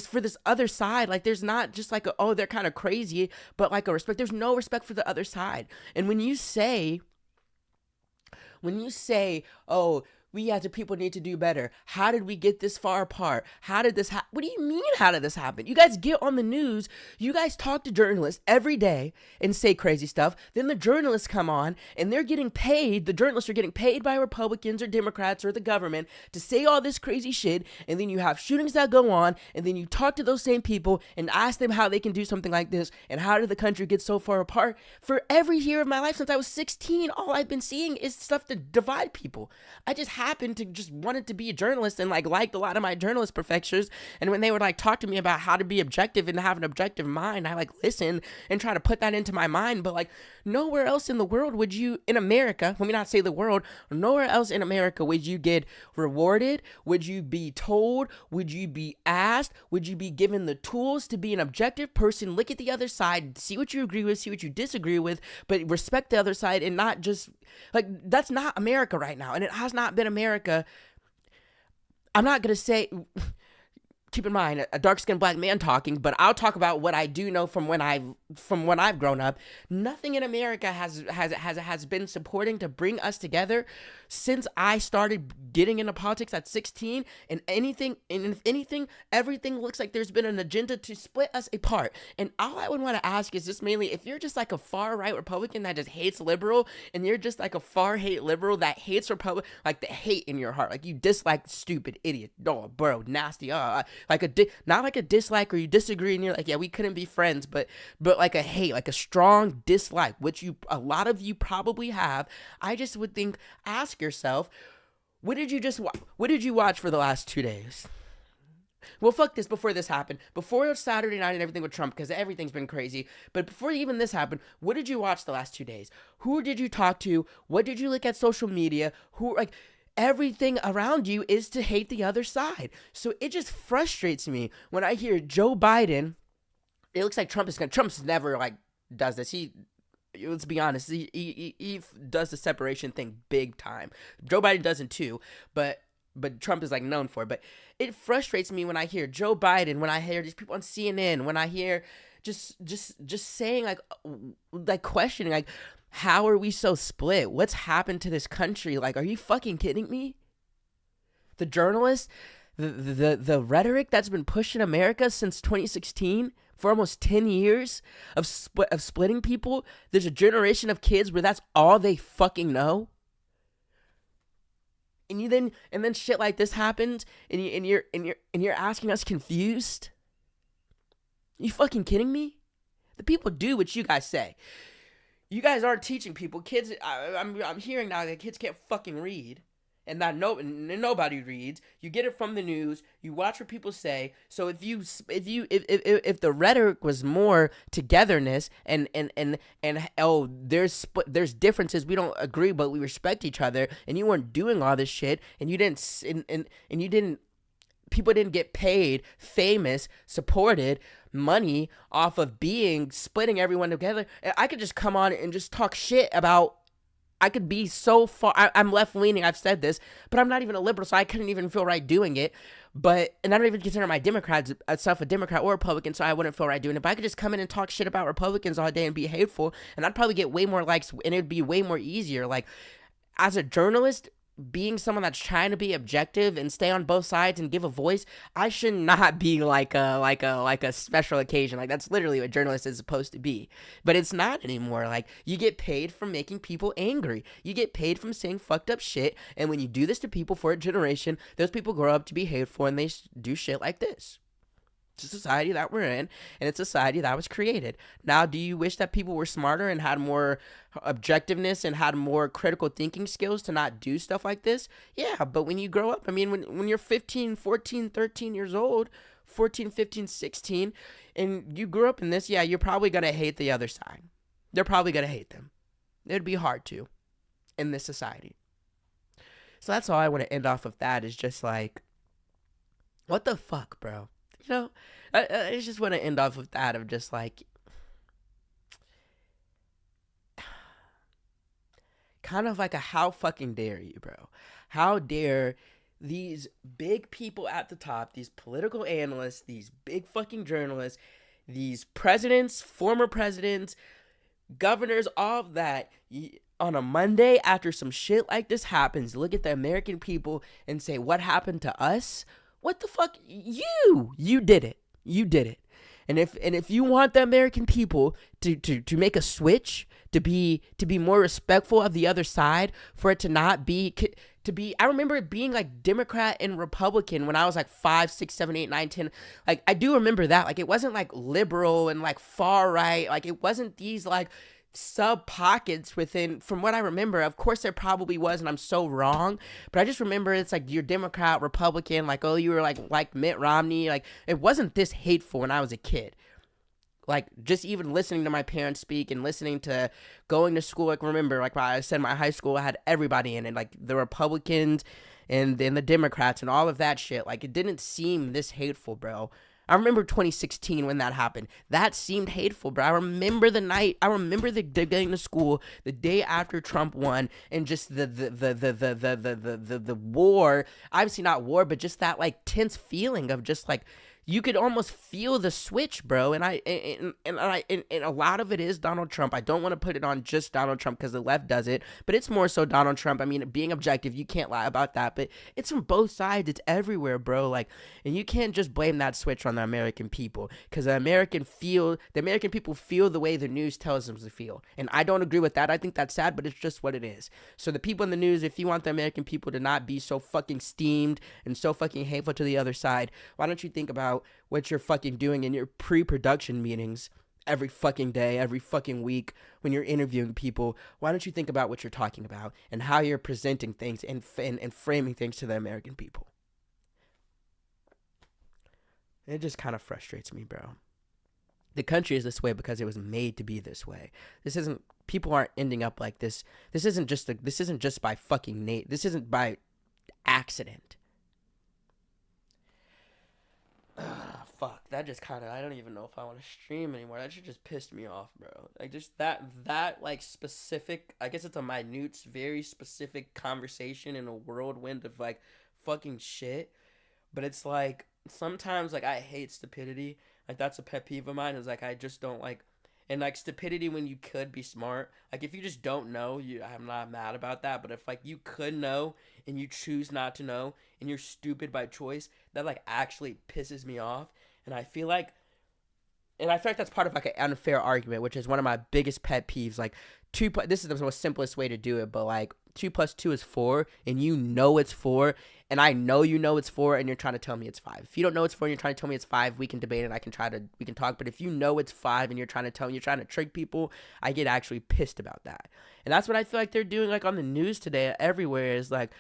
Speaker 1: for this other side. Like there's not just like they're kind of crazy, but like a respect. There's no respect for the other side. And when you say, oh, we as a people need to do better. How did we get this far apart? How did this happen? What do you mean, how did this happen? You guys get on the news. You guys talk to journalists every day and say crazy stuff. Then the journalists come on and they're getting paid. The journalists are getting paid by Republicans or Democrats or the government to say all this crazy shit. And then you have shootings that go on. And then you talk to those same people and ask them how they can do something like this. And how did the country get so far apart? For every year of my life since I was 16, all I've been seeing is stuff to divide people. I just happened to just wanted to be a journalist and liked a lot of my journalist professors, and when they would talk to me about how to be objective and have an objective mind, I listen and try to put that into my mind. But nowhere else in the world would you, in America, let me not say the world, nowhere else in America would you get rewarded, would you be told, would you be asked, would you be given the tools to be an objective person, look at the other side, see what you agree with, see what you disagree with, but respect the other side, and not just that's not America right now, and it has not been America. I'm not going to say, keep in mind, a dark-skinned black man talking, but I'll talk about what I do know from when I've from when I've grown up, nothing in America has been supporting to bring us together since I started getting into politics at 16. And if anything, everything looks like there's been an agenda to split us apart. And all I would want to ask is just mainly, if you're just like a far right Republican that just hates liberal, and you're just like a far hate liberal that hates Republic, like the hate in your heart, like you dislike stupid idiot, oh bro, nasty, like not like a dislike or you disagree and you're like, yeah, we couldn't be friends, but like a hate, like a strong dislike, which a lot of you probably have. I just would think, ask yourself, what did you watch for the last 2 days? Well, fuck this, before this happened, before Saturday night and everything with Trump, because everything's been crazy, but before even this happened, what did you watch the last 2 days? Who did you talk to? What did you look at social media? Everything around you is to hate the other side. So it just frustrates me when I hear Joe Biden. It looks like Trump's never does this. Let's be honest, he does the separation thing big time. Joe Biden doesn't too, but Trump is known for it. But it frustrates me when I hear Joe Biden, when I hear these people on CNN, when I hear just saying questioning, how are we so split? What's happened to this country? Are you fucking kidding me? The journalists, the rhetoric that's been pushed in America since 2016 for almost 10 years of splitting people. There's a generation of kids where that's all they fucking know. And then shit like this happens, and you're asking us confused. You fucking kidding me? The people do what you guys say. You guys aren't teaching people. Kids, I'm hearing now that kids can't fucking read, and nobody reads. You get it from the news. You watch what people say. So if the rhetoric was more togetherness and there's differences, we don't agree, but we respect each other, and you weren't doing all this shit, and you didn't. People didn't get paid, famous, supported, money off of splitting everyone together. And I could just come on and just talk shit about. I could be so far. I'm left leaning. I've said this, but I'm not even a liberal, so I couldn't even feel right doing it. And I don't even consider myself a Democrat or Republican, so I wouldn't feel right doing it. But I could just come in and talk shit about Republicans all day and be hateful, and I'd probably get way more likes, and it'd be way more easier. As a journalist, being someone that's trying to be objective and stay on both sides and give a voice, I should not be like a special occasion. That's literally what journalists is supposed to be. But it's not anymore. You get paid from making people angry. You get paid from saying fucked up shit. And when you do this to people for a generation, those people grow up to be hateful and they do shit like this. It's a society that we're in, and it's a society that was created. Now, do you wish that people were smarter and had more objectiveness and had more critical thinking skills to not do stuff like this? Yeah, but when you grow up, when you're 15, 14, 13 years old, 14, 15, 16, and you grew up in this, yeah, you're probably going to hate the other side. They're probably going to hate them. It'd be hard to in this society. So that's all I want to end off of that is just what the fuck, bro? I just want to end off with that of just kind of a how fucking dare you, bro? How dare these big people at the top, these political analysts, these big fucking journalists, these presidents, former presidents, governors, all of that, on a Monday after some shit like this happens, look at the American people and say, what happened to us? What the fuck? You did it. You did it. And if you want the American people to make a switch, to be more respectful of the other side, for it to not be I remember it being Democrat and Republican when I was 5, 6, 7, 8, 9, 10. I do remember that. It wasn't liberal and far right. It wasn't these sub pockets within. From what I remember, of course there probably was, and I'm so wrong, but I just remember it's you're Democrat, Republican, oh, you were like Mitt Romney. It wasn't this hateful when I was a kid. Just even listening to my parents speak and listening to going to school. Remember, I said, my high school had everybody in it, the Republicans and then the Democrats and all of that shit. It didn't seem this hateful, bro. I remember 2016 when that happened. That seemed hateful, bro. I remember the night. I remember the getting to school the day after Trump won, and just the war. Obviously not war, but just that tense feeling of just you could almost feel the switch, bro. And a lot of it is Donald Trump. I don't want to put it on just Donald Trump because the left does it, but it's more so Donald Trump. I mean, being objective, you can't lie about that, but it's from both sides. It's everywhere, bro. Like, and you can't just blame that switch on the American people, because the American people feel the way the news tells them to feel. And I don't agree with that. I think that's sad, but it's just what it is. So the people in the news, if you want the American people to not be so fucking steamed and so fucking hateful to the other side, why don't you think about what you're fucking doing in your pre-production meetings every fucking day, every fucking week when you're interviewing people? Why don't you think about what you're talking about and how you're presenting things and framing things to the American people? It just kind of frustrates me, bro. The country is this way because it was made to be this way. People aren't ending up like this. This isn't just by fucking this isn't by accident. Fuck, that just kind of, I don't even know if I want to stream anymore. That shit just pissed me off, bro. Like, just that like specific, I guess it's a minute, very specific conversation in a whirlwind of like fucking shit. But it's like, sometimes like I hate stupidity. Like, that's a pet peeve of mine, is like I just don't like, and like stupidity when you could be smart. Like, if you just don't know, I'm not mad about that. But if like you could know and you choose not to know and you're stupid by choice, that like actually pisses me off. And I feel like that's part of like an unfair argument, which is one of my biggest pet peeves. Like, this is the most simplest way to do it, but like 2 + 2 is 4, and you know it's 4, and I know you know it's 4, and you're trying to tell me it's 5. If you don't know it's 4 and you're trying to tell me it's 5, we can debate it. We can talk. But if you know it's 5 and you're trying to trick people, I get actually pissed about that. And that's what I feel like they're doing, like on the news today, everywhere, is like,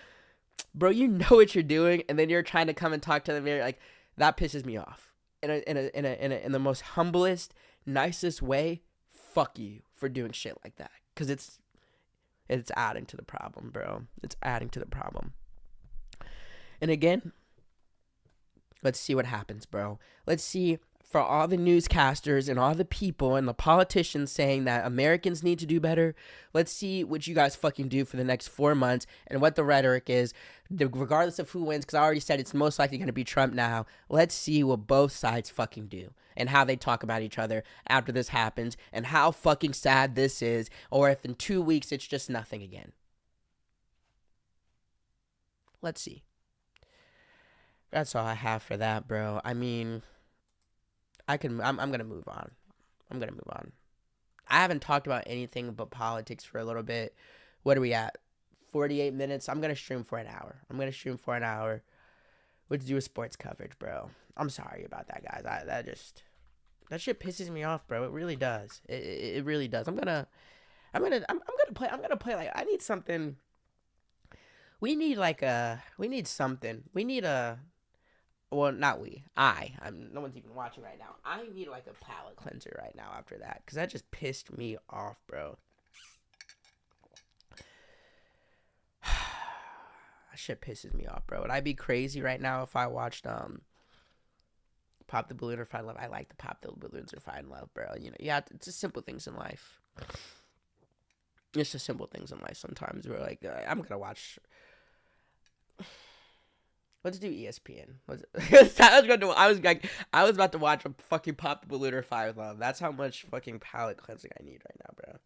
Speaker 1: bro, you know what you're doing, and then you're trying to come and talk to them. Like, that pisses me off. In the most humblest, nicest way, fuck you for doing shit like that. Because it's adding to the problem, bro. It's adding to the problem. And again, let's see what happens, bro. Let's see, for all the newscasters and all the people and the politicians saying that Americans need to do better, let's see what you guys fucking do for the next 4 months and what the rhetoric is, regardless of who wins, because I already said it's most likely going to be Trump now. Let's see what both sides fucking do and how they talk about each other after this happens and how fucking sad this is, or if in 2 weeks it's just nothing again. Let's see. That's all I have for that, bro. I mean, I'm gonna move on. I haven't talked about anything but politics for a little bit. What are we at? 48 minutes. I'm gonna stream for an hour. Let's do a sports coverage, bro. I'm sorry about that, guys. That shit pisses me off, bro. It really does. It really does. I'm gonna play like, I need something. We need something. Well, not we. No one's even watching right now. I need like a palate cleanser right now after that, because that just pissed me off, bro. That shit pisses me off, bro. Would I be crazy right now if I watched Pop the Balloon or Find Love? I like the Pop the Balloons or Find Love, bro. You know, yeah, it's just simple things in life. It's just simple things in life sometimes. We're like, I'm gonna watch. Let's do ESPN. I was about to watch a fucking Pop the Balloon or Find Love. That's how much fucking palate cleansing I need right now, bro.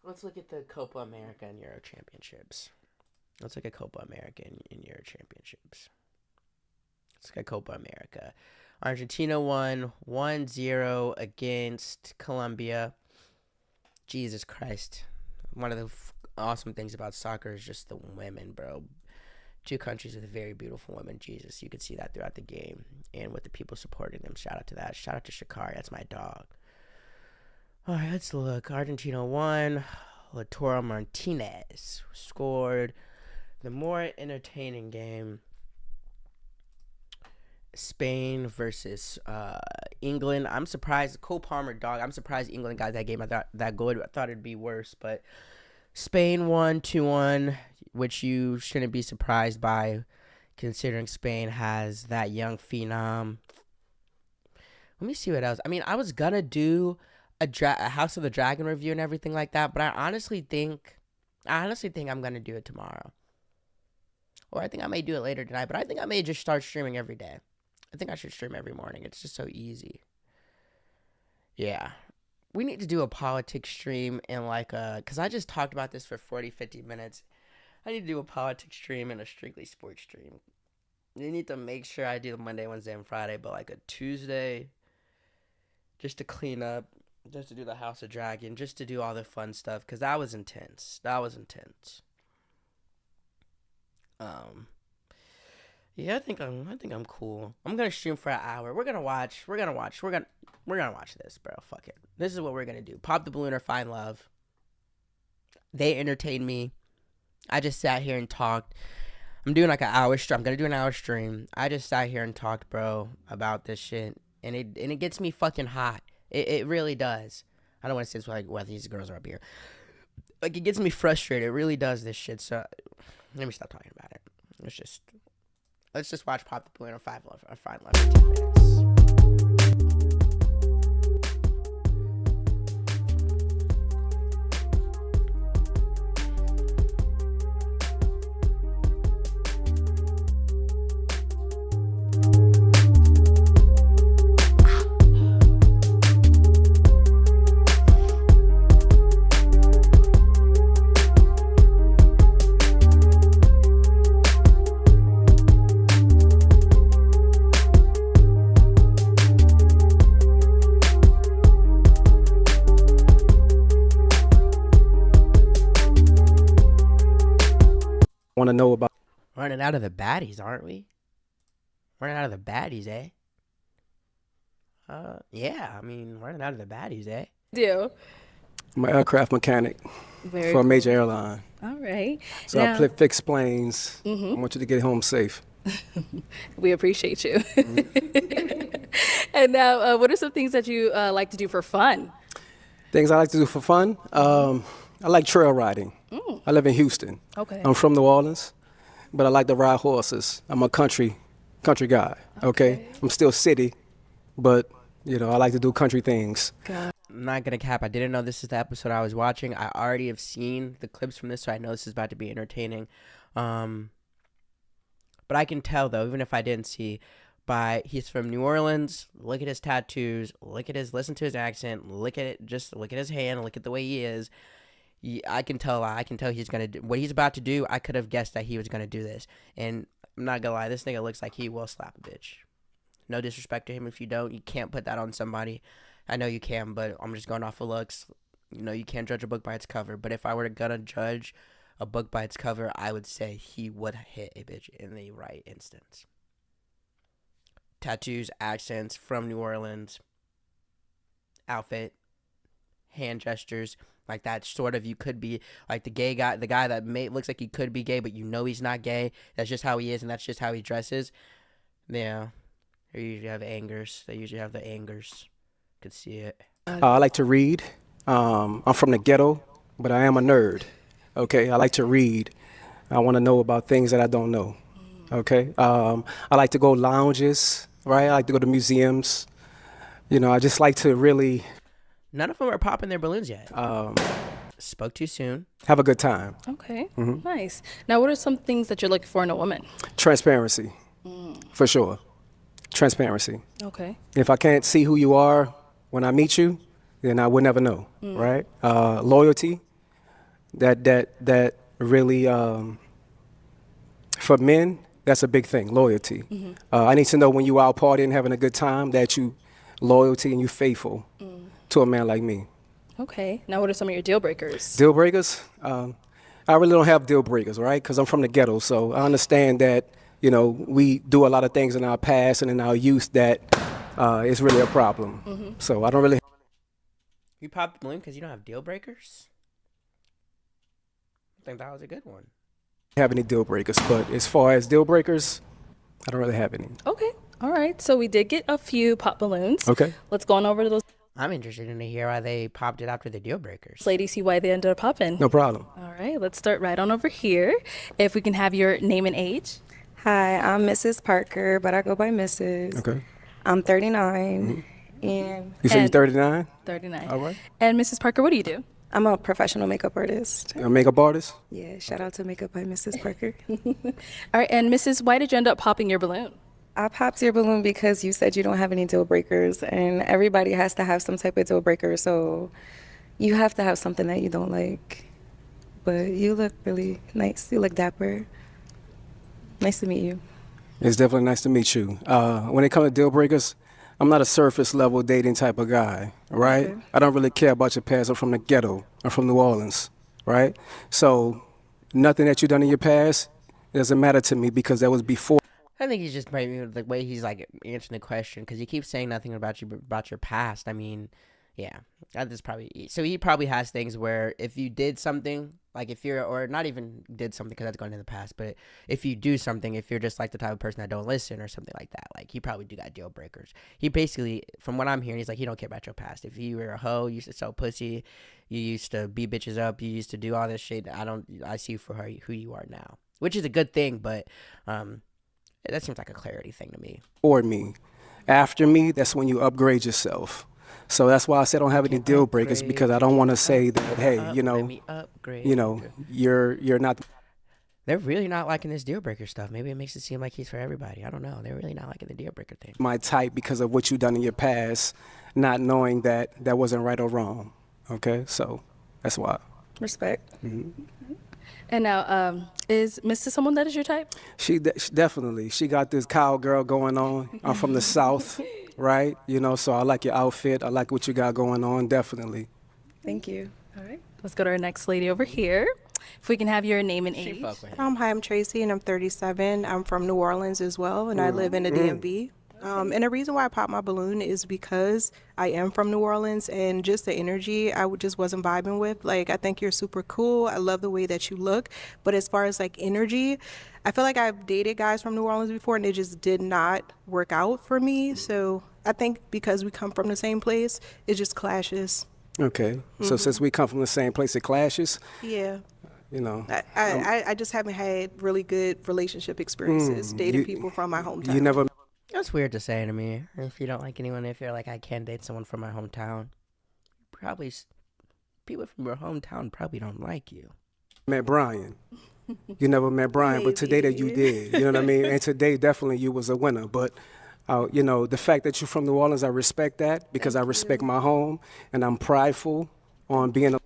Speaker 1: Let's look at the Copa America and Euro Championships. Let's look at Copa America and Euro Championships. Let's look at Copa America. Argentina won 1-0 against Colombia. Jesus Christ. One of the awesome things about soccer is just the women, bro. 2 countries with very beautiful women. Jesus, you could see that throughout the game and with the people supporting them. Shout out to that. Shout out to Shakari. That's my dog. All right, let's look. Argentina won. Lautaro Martinez scored. The more entertaining game, Spain versus England. I'm surprised. Cole Palmer, dog. I'm surprised England got that game. I thought that good. I thought it'd be worse, but Spain won 2-1, which you shouldn't be surprised by, considering Spain has that young phenom. Let me see what else. I mean, I was gonna do a House of the Dragon review and everything like that, but I honestly think I'm gonna do it tomorrow. Or I think I may do it later tonight, but I think I may just start streaming every day. I think I should stream every morning. It's just so easy. Yeah. We need to do a politics stream and because I just talked about this for 40, 50 minutes. I need to do a politics stream and a strictly sports stream. You need to make sure I do the Monday, Wednesday, and Friday, but like a Tuesday, just to clean up, just to do the House of Dragon, just to do all the fun stuff, because that was intense. Yeah, I think I'm cool. I'm gonna stream for an hour. We're gonna watch this, bro. Fuck it. This is what we're gonna do. Pop the balloon or find love. They entertained me. I just sat here and talked. I'm doing like an hour stream. I'm gonna do an hour stream. I just sat here and talked, bro, about this shit, and it gets me fucking hot. It really does. I don't want to say it's like, well, these girls are up here. Like, it gets me frustrated. It really does, this shit. So let me stop talking about it. Let's just watch Pop the Balloon or Find Love for 10 minutes.
Speaker 5: Want to know about
Speaker 1: Running out of the baddies, aren't we? Running out of the baddies, eh? Yeah, I mean, running out of the baddies, eh?
Speaker 5: I'm an aircraft mechanic for a major airline.
Speaker 6: All right.
Speaker 5: So I fix planes. I want you to get home safe.
Speaker 6: We appreciate you. And now, what are some things that you like to do for fun?
Speaker 5: Things I like to do for fun. I like trail riding. I live in Houston.
Speaker 6: Okay.
Speaker 5: I'm from New Orleans, but I like to ride horses. I'm a country guy. Okay. I'm still city, but I like to do country things.
Speaker 1: I'm not gonna cap. I didn't know this is the episode I was watching. I already have seen the clips from this, so I know this is about to be entertaining. But I can tell though, even if I didn't see, he's from New Orleans. Look at his tattoos. Listen to his accent. Look at it. Just look at his hand. Look at the way he is. I can tell he's gonna do what he's about to do. I could have guessed that he was gonna do this, and I'm not gonna lie. This nigga looks like he will slap a bitch. No disrespect to him. If you don't, you can't put that on somebody. I know you can, but I'm just going off of looks. You can't judge a book by its cover. But if I were gonna judge a book by its cover, I would say he would hit a bitch in the right instance. Tattoos, accents, from New Orleans, outfit, hand gestures, like that sort of, you could be like the guy that looks like he could be gay, but he's not gay. That's just how he is, and that's just how he dresses. Yeah, they usually have angers. Could see it.
Speaker 5: I like to read. I'm from the ghetto, but I am a nerd. Okay, I like to read. I want to know about things that I don't know. Okay, I like to go lounges. Right, I like to go to museums. I just like to really.
Speaker 1: None of them are popping their balloons yet. Spoke too soon.
Speaker 5: Have a good time.
Speaker 6: Okay, nice. Now, what are some things that you're looking for in a woman?
Speaker 5: Transparency, for sure. Transparency.
Speaker 6: Okay.
Speaker 5: If I can't see who you are when I meet you, then I would never know, right? Loyalty, that really, for men, that's a big thing, loyalty. I need to know when you out partying, having a good time, that you loyalty and you faithful to a man like me.
Speaker 6: Okay. Now, what are some of your deal breakers?
Speaker 5: Deal breakers? I really don't have deal breakers, right? Because I'm from the ghetto, so I understand that, we do a lot of things in our past and in our youth that is really a problem. So I don't really.
Speaker 1: You popped the balloon because you don't have deal breakers? I think that was a good one.
Speaker 5: Have any deal breakers, but as far as deal breakers, I don't really have any.
Speaker 6: Okay. All right. So we did get a few pop balloons.
Speaker 5: Okay.
Speaker 6: Let's go on over to those.
Speaker 1: I'm interested in to hear why they popped it after the deal breakers.
Speaker 6: Ladies, see why they ended up popping.
Speaker 5: No problem.
Speaker 6: All right. Let's start right on over here. If we can have your name and age.
Speaker 7: Hi, I'm Mrs. Parker, but I go by Mrs.
Speaker 5: Okay.
Speaker 7: I'm 39. And
Speaker 5: You said you're 39?
Speaker 6: 39.
Speaker 5: All right.
Speaker 6: And Mrs. Parker, what do you do?
Speaker 7: I'm a professional makeup artist.
Speaker 5: A makeup artist?
Speaker 7: Yeah, shout out to Makeup by Mrs. Parker.
Speaker 6: All right, and Mrs., why did you end up popping your balloon?
Speaker 7: I popped your balloon because you said you don't have any deal breakers, and everybody has to have some type of deal breaker, so you have to have something that you don't like. But you look really nice. You look dapper. Nice to meet you.
Speaker 5: It's definitely nice to meet you. When it comes to deal breakers, I'm not a surface level dating type of guy, right?
Speaker 7: Okay.
Speaker 5: I don't really care about your past. I'm from the ghetto. I'm from New Orleans, right? So nothing that you've done in your past doesn't matter to me because that was before.
Speaker 1: I think he's just maybe the way he's like answering the question because he keeps saying nothing about your past. I mean, yeah, that's probably so. He probably has things where if you did something, like if you're or not even did something because that's going in the past, but if you do something, if you're just like the type of person that don't listen or something like that, like he probably do got deal breakers. He basically, from what I'm hearing, he's like he don't care about your past. If you were a hoe, you used to sell pussy, you used to beat bitches up, you used to do all this shit. I see you for who you are now, which is a good thing, but that seems like a clarity thing to me.
Speaker 5: Or me. After me, that's when you upgrade yourself. So that's why I said I don't have any deal breakers because I don't want to say that, hey,
Speaker 1: Let me upgrade.
Speaker 5: you're not.
Speaker 1: They're really not liking this deal breaker stuff. Maybe it makes it seem like he's for everybody. I don't know. They're really not liking the deal breaker thing.
Speaker 5: My type because of what you've done in your past, not knowing that that wasn't right or wrong. Okay, so that's why.
Speaker 7: Respect.
Speaker 6: And now, is Mrs. someone that is your type?
Speaker 5: She definitely. She got this cowgirl going on. I'm from the South, right? So I like your outfit. I like what you got going on, definitely.
Speaker 7: Thank you.
Speaker 6: All right. Let's go to our next lady over here. If we can have your name and
Speaker 1: She
Speaker 6: age.
Speaker 1: fuck with him.
Speaker 8: Hi, I'm Tracy, and I'm 37. I'm from New Orleans as well, and I live in the DMV. And the reason why I popped my balloon is because I am from New Orleans, and just the energy just wasn't vibing with. Like, I think you're super cool. I love the way that you look. But as far as like energy, I feel like I've dated guys from New Orleans before, and it just did not work out for me. So I think because we come from the same place, it just clashes.
Speaker 5: Okay, so since we come from the same place, it clashes.
Speaker 8: Yeah.
Speaker 5: I
Speaker 8: I just haven't had really good relationship experiences dating people from my hometown.
Speaker 5: You never
Speaker 1: That's weird to say to me. If you don't like anyone, if you're like, I can't date someone from my hometown, probably people from your hometown probably don't like you.
Speaker 5: met Brian. You never met Brian, but today that you did. You know what I mean? And today, definitely, you was a winner. But, the fact that you're from New Orleans, I respect that because I respect my home, and I'm prideful on being a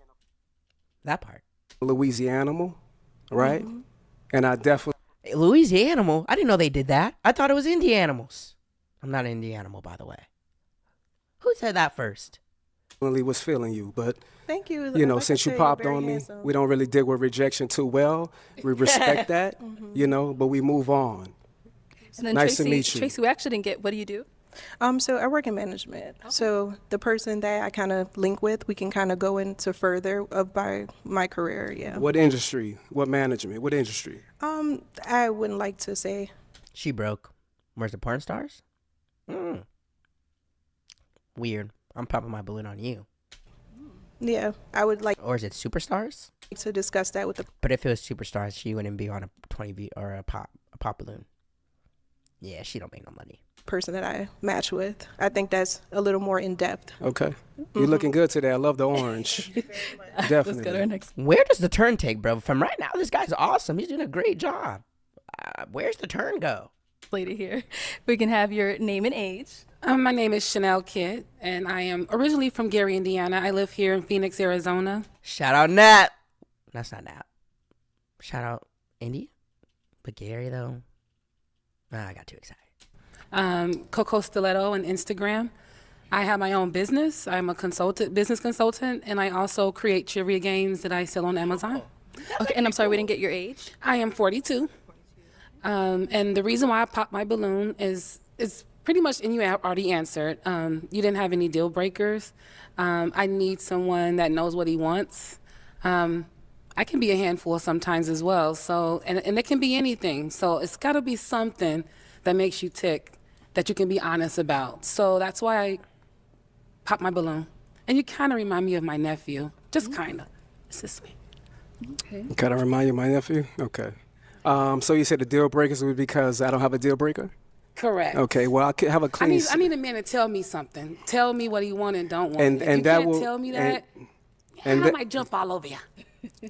Speaker 1: That part.
Speaker 5: Louisianimal, right? And I definitely
Speaker 1: Louisianimal? I didn't know they did that. I thought it was Indianimals. I'm not an Indianimal, by the way. Who said that first?
Speaker 5: was feeling you. But,
Speaker 8: Thank you.
Speaker 5: you know,
Speaker 8: Like I
Speaker 5: since you
Speaker 8: said,
Speaker 5: popped
Speaker 8: you're very
Speaker 5: on me,
Speaker 8: handsome.
Speaker 5: we don't really deal with rejection too well. We respect that, but we move on.
Speaker 6: And then
Speaker 5: Nice to
Speaker 6: Tracy,
Speaker 5: meet you.
Speaker 6: Tracy, we actually didn't get, what do you do?
Speaker 8: So I work in management. So the person that I kind of link with, we can kind of go into further of my career. Yeah.
Speaker 5: What industry? What management? What industry?
Speaker 8: I wouldn't like to say.
Speaker 1: She broke. Where's the porn stars? Weird. I'm popping my balloon on you.
Speaker 8: Yeah, I would like
Speaker 1: Or is it superstars?
Speaker 8: to discuss that with the
Speaker 1: But if it was superstars, she wouldn't be on a 20V or a pop balloon. Yeah, she don't make no money.
Speaker 8: person that I match with. I think that's a little more in depth.
Speaker 5: Okay. You're looking good today. I love the orange. Definitely.
Speaker 6: Let's go to our next.
Speaker 1: Where does the turn take, bro? From right now, this guy's awesome. He's doing a great job. Where's the turn go?
Speaker 6: Lady here. We can have your name and age.
Speaker 9: My name is Chanel Kidd, and I am originally from Gary, Indiana. I live here in Phoenix, Arizona.
Speaker 1: Shout out Nat. That's not Nat. Shout out Indy. But Gary, though, I got too excited.
Speaker 9: Coco Stiletto on Instagram. I have my own business. I'm a business consultant, and I also create trivia games that I sell on Amazon.
Speaker 6: Okay, and I'm sorry, we didn't get your age.
Speaker 9: I am 42. And the reason why I popped my balloon is pretty much, and you have already answered, you didn't have any deal breakers. I need someone that knows what he wants. I can be a handful sometimes as well. So, and it can be anything. So it's got to be something that makes you tick, that you can be honest about. So that's why I popped my balloon. And you kind of remind me of my nephew, just kind of. It's just me.
Speaker 5: Kind of remind you of my nephew? Okay. So you said the deal breakers was because I don't have a deal breaker?
Speaker 9: Correct.
Speaker 5: Okay, well, I could have a
Speaker 9: I
Speaker 5: clean...
Speaker 9: need a man to tell me something. Tell me what he want and don't want.
Speaker 5: And
Speaker 9: If you
Speaker 5: that
Speaker 9: can't
Speaker 5: will-
Speaker 9: tell me that,
Speaker 5: And
Speaker 9: I
Speaker 5: that,
Speaker 9: might jump all over you.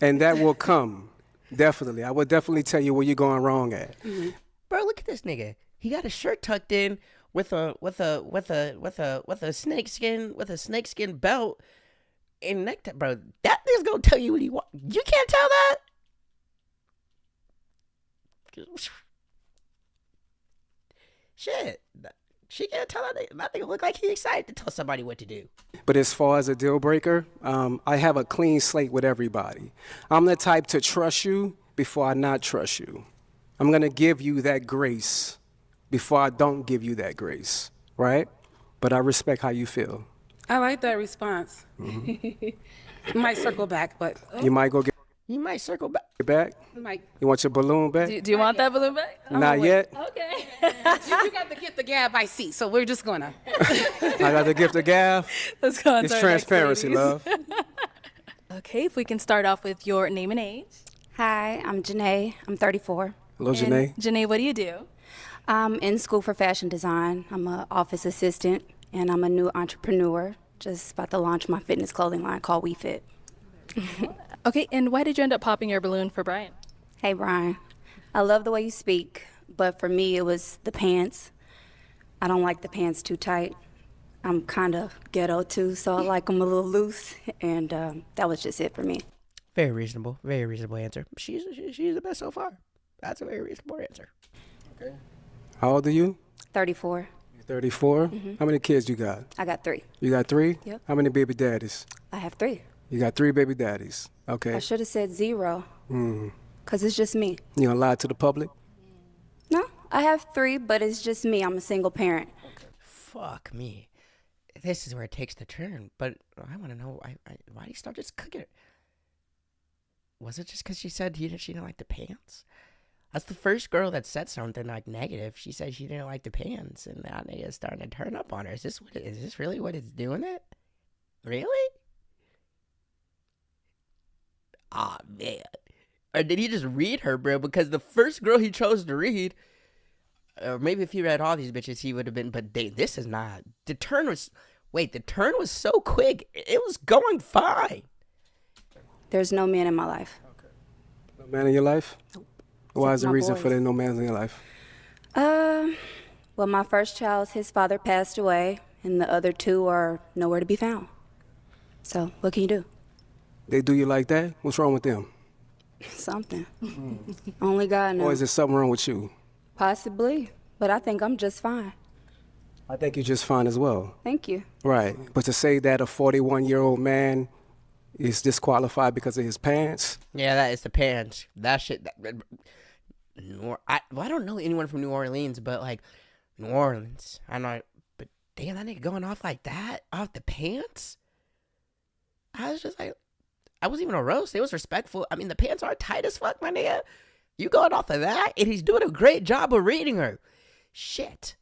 Speaker 5: and that will come. Definitely. I will definitely tell you where you're going wrong at.
Speaker 1: Bro, look at this nigga. He got his shirt tucked in with a snakeskin belt and necktie. Bro, that nigga's gonna tell you what he want. You can't tell that. Shit. She can't tell that nigga. That nigga look like he excited to tell somebody what to do.
Speaker 5: But as far as a deal breaker, I have a clean slate with everybody. I'm the type to trust you before I not trust you. I'm going to give you that grace before I don't give you that grace, right? But I respect how you feel.
Speaker 9: I like that response. Might circle back, but
Speaker 5: You might go get
Speaker 1: You might circle back.
Speaker 5: it back.
Speaker 9: might.
Speaker 5: You want your balloon back?
Speaker 6: Do you want that balloon back?
Speaker 5: Not yet.
Speaker 6: Okay.
Speaker 9: You got to get the gab I see, so we're just gonna.
Speaker 5: I got the gift of gab.
Speaker 6: Let's go on
Speaker 5: It's
Speaker 6: to our next
Speaker 5: transparency,
Speaker 6: ladies.
Speaker 5: love.
Speaker 6: Okay, if we can start off with your name and age.
Speaker 10: Hi, I'm Janae. I'm 34.
Speaker 5: Hello, Janae.
Speaker 6: Janae, what do you do?
Speaker 10: I'm in school for fashion design. I'm an office assistant, and I'm a new entrepreneur. Just about to launch my fitness clothing line called WeFit.
Speaker 6: Okay, and why did you end up popping your balloon for Brian?
Speaker 10: Hey, Brian. I love the way you speak, but for me, it was the pants. I don't like the pants too tight. I'm kind of ghetto, too, so I like them a little loose, and that was just it for me.
Speaker 1: Very reasonable answer. She's the best so far. That's a very reasonable answer.
Speaker 5: How old are you?
Speaker 10: 34.
Speaker 5: You're 34. How many kids you got?
Speaker 10: I got 3.
Speaker 5: You got 3?
Speaker 10: Yep.
Speaker 5: How many baby daddies?
Speaker 10: I have 3.
Speaker 5: You got 3 baby daddies.
Speaker 10: I
Speaker 5: Okay.
Speaker 10: should have said 0, because it's just me.
Speaker 5: You gonna lie to the public?
Speaker 10: No, I have 3, but it's just me. I'm a single parent.
Speaker 1: Fuck me. This is where it takes the turn. But I want to know why do you start just cooking it? Was it just because she said she didn't like the pants? That's the first girl that said something like negative. She said she didn't like the pants, and now nigga's starting to turn up on her. Is this really what it's doing it? Really? Ah, man. Or did he just read her, bro? Because the first girl he chose to read, or maybe if he read all these bitches, he would have been, but this is not. The turn was so quick. It was going fine.
Speaker 10: There's no man in my life.
Speaker 5: No man in your life? Why is the
Speaker 10: my
Speaker 5: reason
Speaker 10: boys.
Speaker 5: for there no man in your life?
Speaker 10: Well, my first child, his father passed away, and the other 2 are nowhere to be found. So, what can you do?
Speaker 5: They do you like that? What's wrong with them?
Speaker 10: Something. Only God knows.
Speaker 5: Or is there something wrong with you?
Speaker 10: Possibly, but I think I'm just fine.
Speaker 5: I think you're just fine as well.
Speaker 10: Thank you.
Speaker 5: Right. But to say that a 41-year-old man is disqualified because of his pants?
Speaker 1: Yeah, that is the pants. That shit. I don't know anyone from New Orleans, but like New Orleans, I know. But damn, that nigga going off like that off the pants. I was just like, I wasn't even a roast. It was respectful. I mean, the pants are tight as fuck, my nigga. You going off of that, and he's doing a great job of reading her. Shit.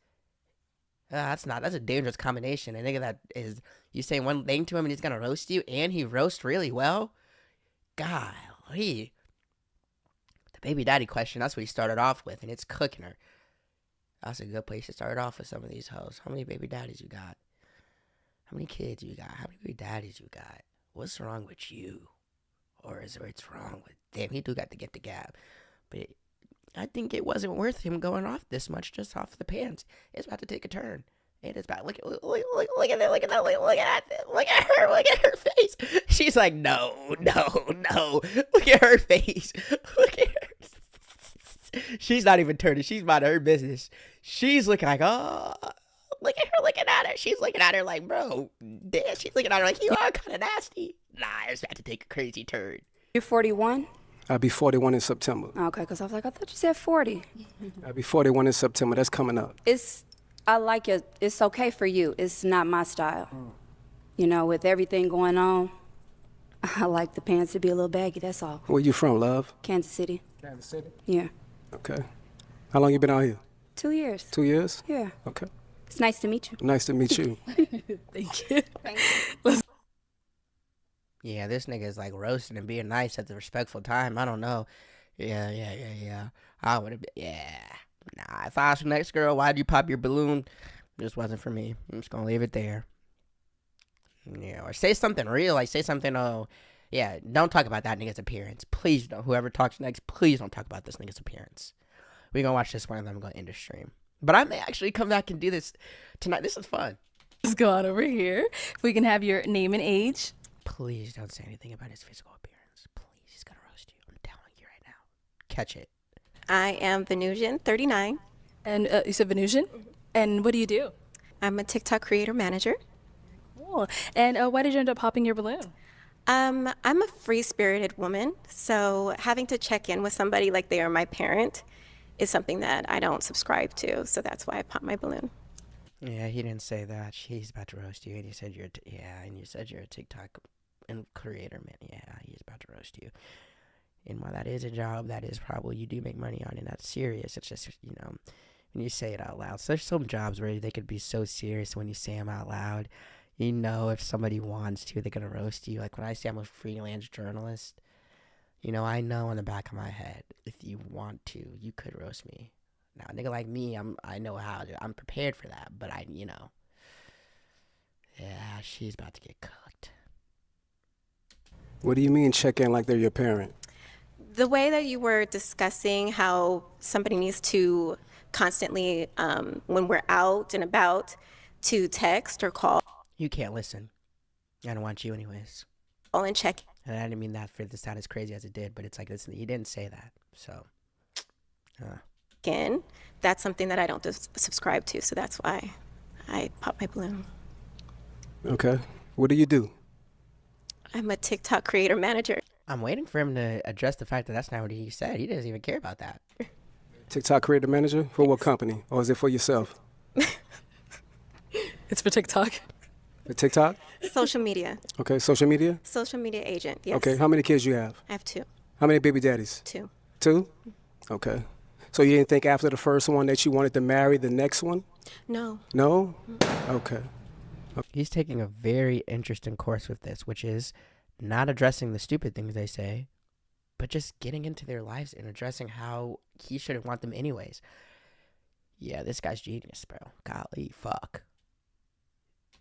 Speaker 1: That's a dangerous combination. A nigga that is, you say one thing to him and he's gonna roast you, and he roasts really well. Golly. The baby daddy question, that's what he started off with, and it's cooking her. That's a good place to start off with some of these hoes. How many baby daddies you got? How many kids you got? How many baby daddies you got? What's wrong with you? Or is there it's wrong with, damn, he do got to get the gab. But I think it wasn't worth him going off this much just off the pants. It's about to take a turn. It is about, look at her face. She's like, no. Look at her face. Look at her. She's not even turning. She's about her business. She's looking like, oh, look at her looking at her. She's looking at her like, bro, damn. She's looking at her like, you are kind of nasty. Nah, it's about to take a crazy turn.
Speaker 10: You're 41?
Speaker 5: I'll be 41 in September.
Speaker 10: Okay, because I was like, I thought you said 40.
Speaker 5: I'll be 41 in September. That's coming up.
Speaker 10: I like it. It's okay for you. It's not my style. You know, with everything going on, I like the pants to be a little baggy, that's all.
Speaker 5: Where you from, love?
Speaker 10: Kansas City.
Speaker 5: Kansas City?
Speaker 10: Yeah.
Speaker 5: Okay. How long you been out here?
Speaker 10: 2 years.
Speaker 5: 2 years?
Speaker 10: Yeah.
Speaker 5: Okay.
Speaker 10: It's nice to meet you.
Speaker 5: Nice to meet you.
Speaker 6: Thank you.
Speaker 1: Yeah, this nigga is like roasting and being nice at the respectful time. I don't know. Yeah. I would have been, yeah. Nah, if I asked the next girl, why'd you pop your balloon? Just wasn't for me. I'm just gonna leave it there. Yeah, or say something real. Like, say something, oh, yeah, don't talk about that nigga's appearance. Please don't. Whoever talks next, please don't talk about this nigga's appearance. We're going to watch this one and then I'm going to end the stream. But I may actually come back and do this tonight. This is fun.
Speaker 6: Let's go on over here. If we can have your name and age.
Speaker 1: Please don't say anything about his physical appearance. Please, he's going to roast you. I'm telling you right now. Catch it.
Speaker 11: I am Venusian, 39.
Speaker 6: And you said Venusian? And what do you do?
Speaker 11: I'm a TikTok creator manager.
Speaker 6: Cool. And why did you end up popping your balloon?
Speaker 11: I'm a free-spirited woman, so having to check in with somebody like they are my parent is something that I don't subscribe to, so that's why I popped my balloon.
Speaker 1: Yeah, he didn't say that. He's about to roast you, and you said you're a TikTok and creator, man. Yeah, he's about to roast you. And while that is a job, that is probably you do make money on, and that's serious. It's just, you know, when you say it out loud. So there's some jobs where they could be so serious when you say them out loud. You know, if somebody wants to, they're gonna roast you. Like when I say I'm a freelance journalist, you know, I know in the back of my head, if you want to, you could roast me. Now, a nigga like me, I know how to. I'm prepared for that, but yeah, she's about to get cooked.
Speaker 5: What do you mean check in like they're your parent?
Speaker 11: The way that you were discussing how somebody needs to constantly, when we're out and about, to text or call.
Speaker 1: You can't listen. I don't want you anyways.
Speaker 11: Call and check.
Speaker 1: And I didn't mean that for it to sound as crazy as it did, but it's like, listen, he didn't say that, so.
Speaker 11: In. That's something that I don't subscribe to, so that's why I popped my balloon.
Speaker 5: Okay. What do you do?
Speaker 11: I'm a TikTok creator manager.
Speaker 1: I'm waiting for him to address the fact that that's not what he said. He doesn't even care about that.
Speaker 5: TikTok creator manager? For what company? Or is it for yourself?
Speaker 6: It's for TikTok.
Speaker 5: For TikTok?
Speaker 11: Social media.
Speaker 5: Okay, social media?
Speaker 11: Social media agent, yes.
Speaker 5: Okay, how many kids you have?
Speaker 11: I have 2.
Speaker 5: How many baby daddies?
Speaker 11: 2.
Speaker 5: 2? Okay. So you didn't think after the first one that you wanted to marry the next one?
Speaker 11: No.
Speaker 5: No? Okay.
Speaker 1: He's taking a very interesting course with this, which is not addressing the stupid things they say, but just getting into their lives and addressing how he shouldn't want them anyways. Yeah, this guy's genius, bro. Golly, fuck.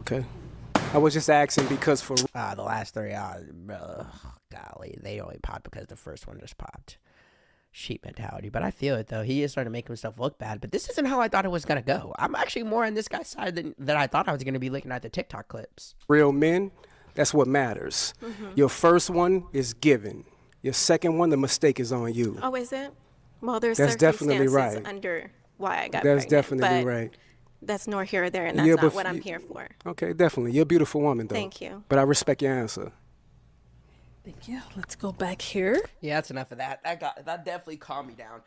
Speaker 5: Okay. I was just asking because for...
Speaker 1: The last 3 hours, bro, golly, they only popped because the first one just popped. Sheep mentality. But I feel it, though. He is starting to make himself look bad, but this isn't how I thought it was going to go. I'm actually more on this guy's side than I thought I was going to be looking at the TikTok clips.
Speaker 5: Real men, that's what matters. Mm-hmm. Your first one is given. Your second one, the mistake is on you.
Speaker 11: Oh, is it? Well, there's
Speaker 5: that's definitely right.
Speaker 11: under why I got
Speaker 5: That's
Speaker 11: pregnant,
Speaker 5: definitely
Speaker 11: but
Speaker 5: right.
Speaker 11: That's nor here or there, and that's not what I'm here for.
Speaker 5: Okay, definitely. You're a beautiful woman, though.
Speaker 11: Thank you.
Speaker 5: But I respect your answer.
Speaker 6: Thank you. Let's go back here.
Speaker 1: Yeah, that's enough of that. That definitely calmed me down.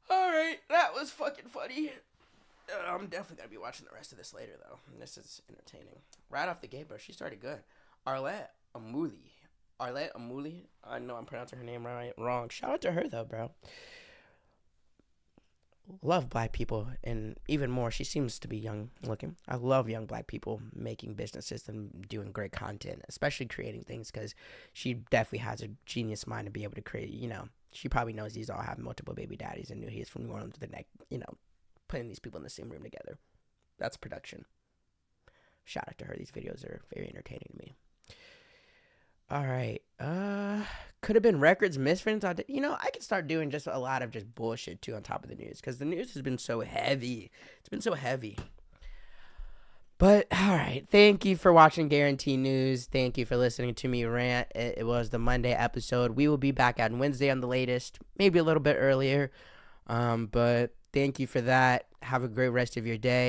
Speaker 1: All right, that was fucking funny. I'm definitely gonna be watching the rest of this later, though. This is entertaining. Right off the gate, bro, she started good. Arlette Amuli. I know I'm pronouncing her name wrong. Shout out to her, though, bro. Love black people, and even more, she seems to be young looking. I love young black people making businesses and doing great content, especially creating things, because she definitely has a genius mind to be able to create, she probably knows these all have multiple baby daddies and knew he is from New Orleans to the neck, putting these people in the same room together. That's production. Shout out to her. These videos are very entertaining to me. All right. Could have been records, misfits. I could start doing just a lot of just bullshit too on top of the news, because the news has been so heavy. It's been so heavy. But all right. Thank you for watching Guarantee News. Thank you for listening to me rant. It was the Monday episode. We will be back on Wednesday on the latest, maybe a little bit earlier. But thank you for that. Have a great rest of your day.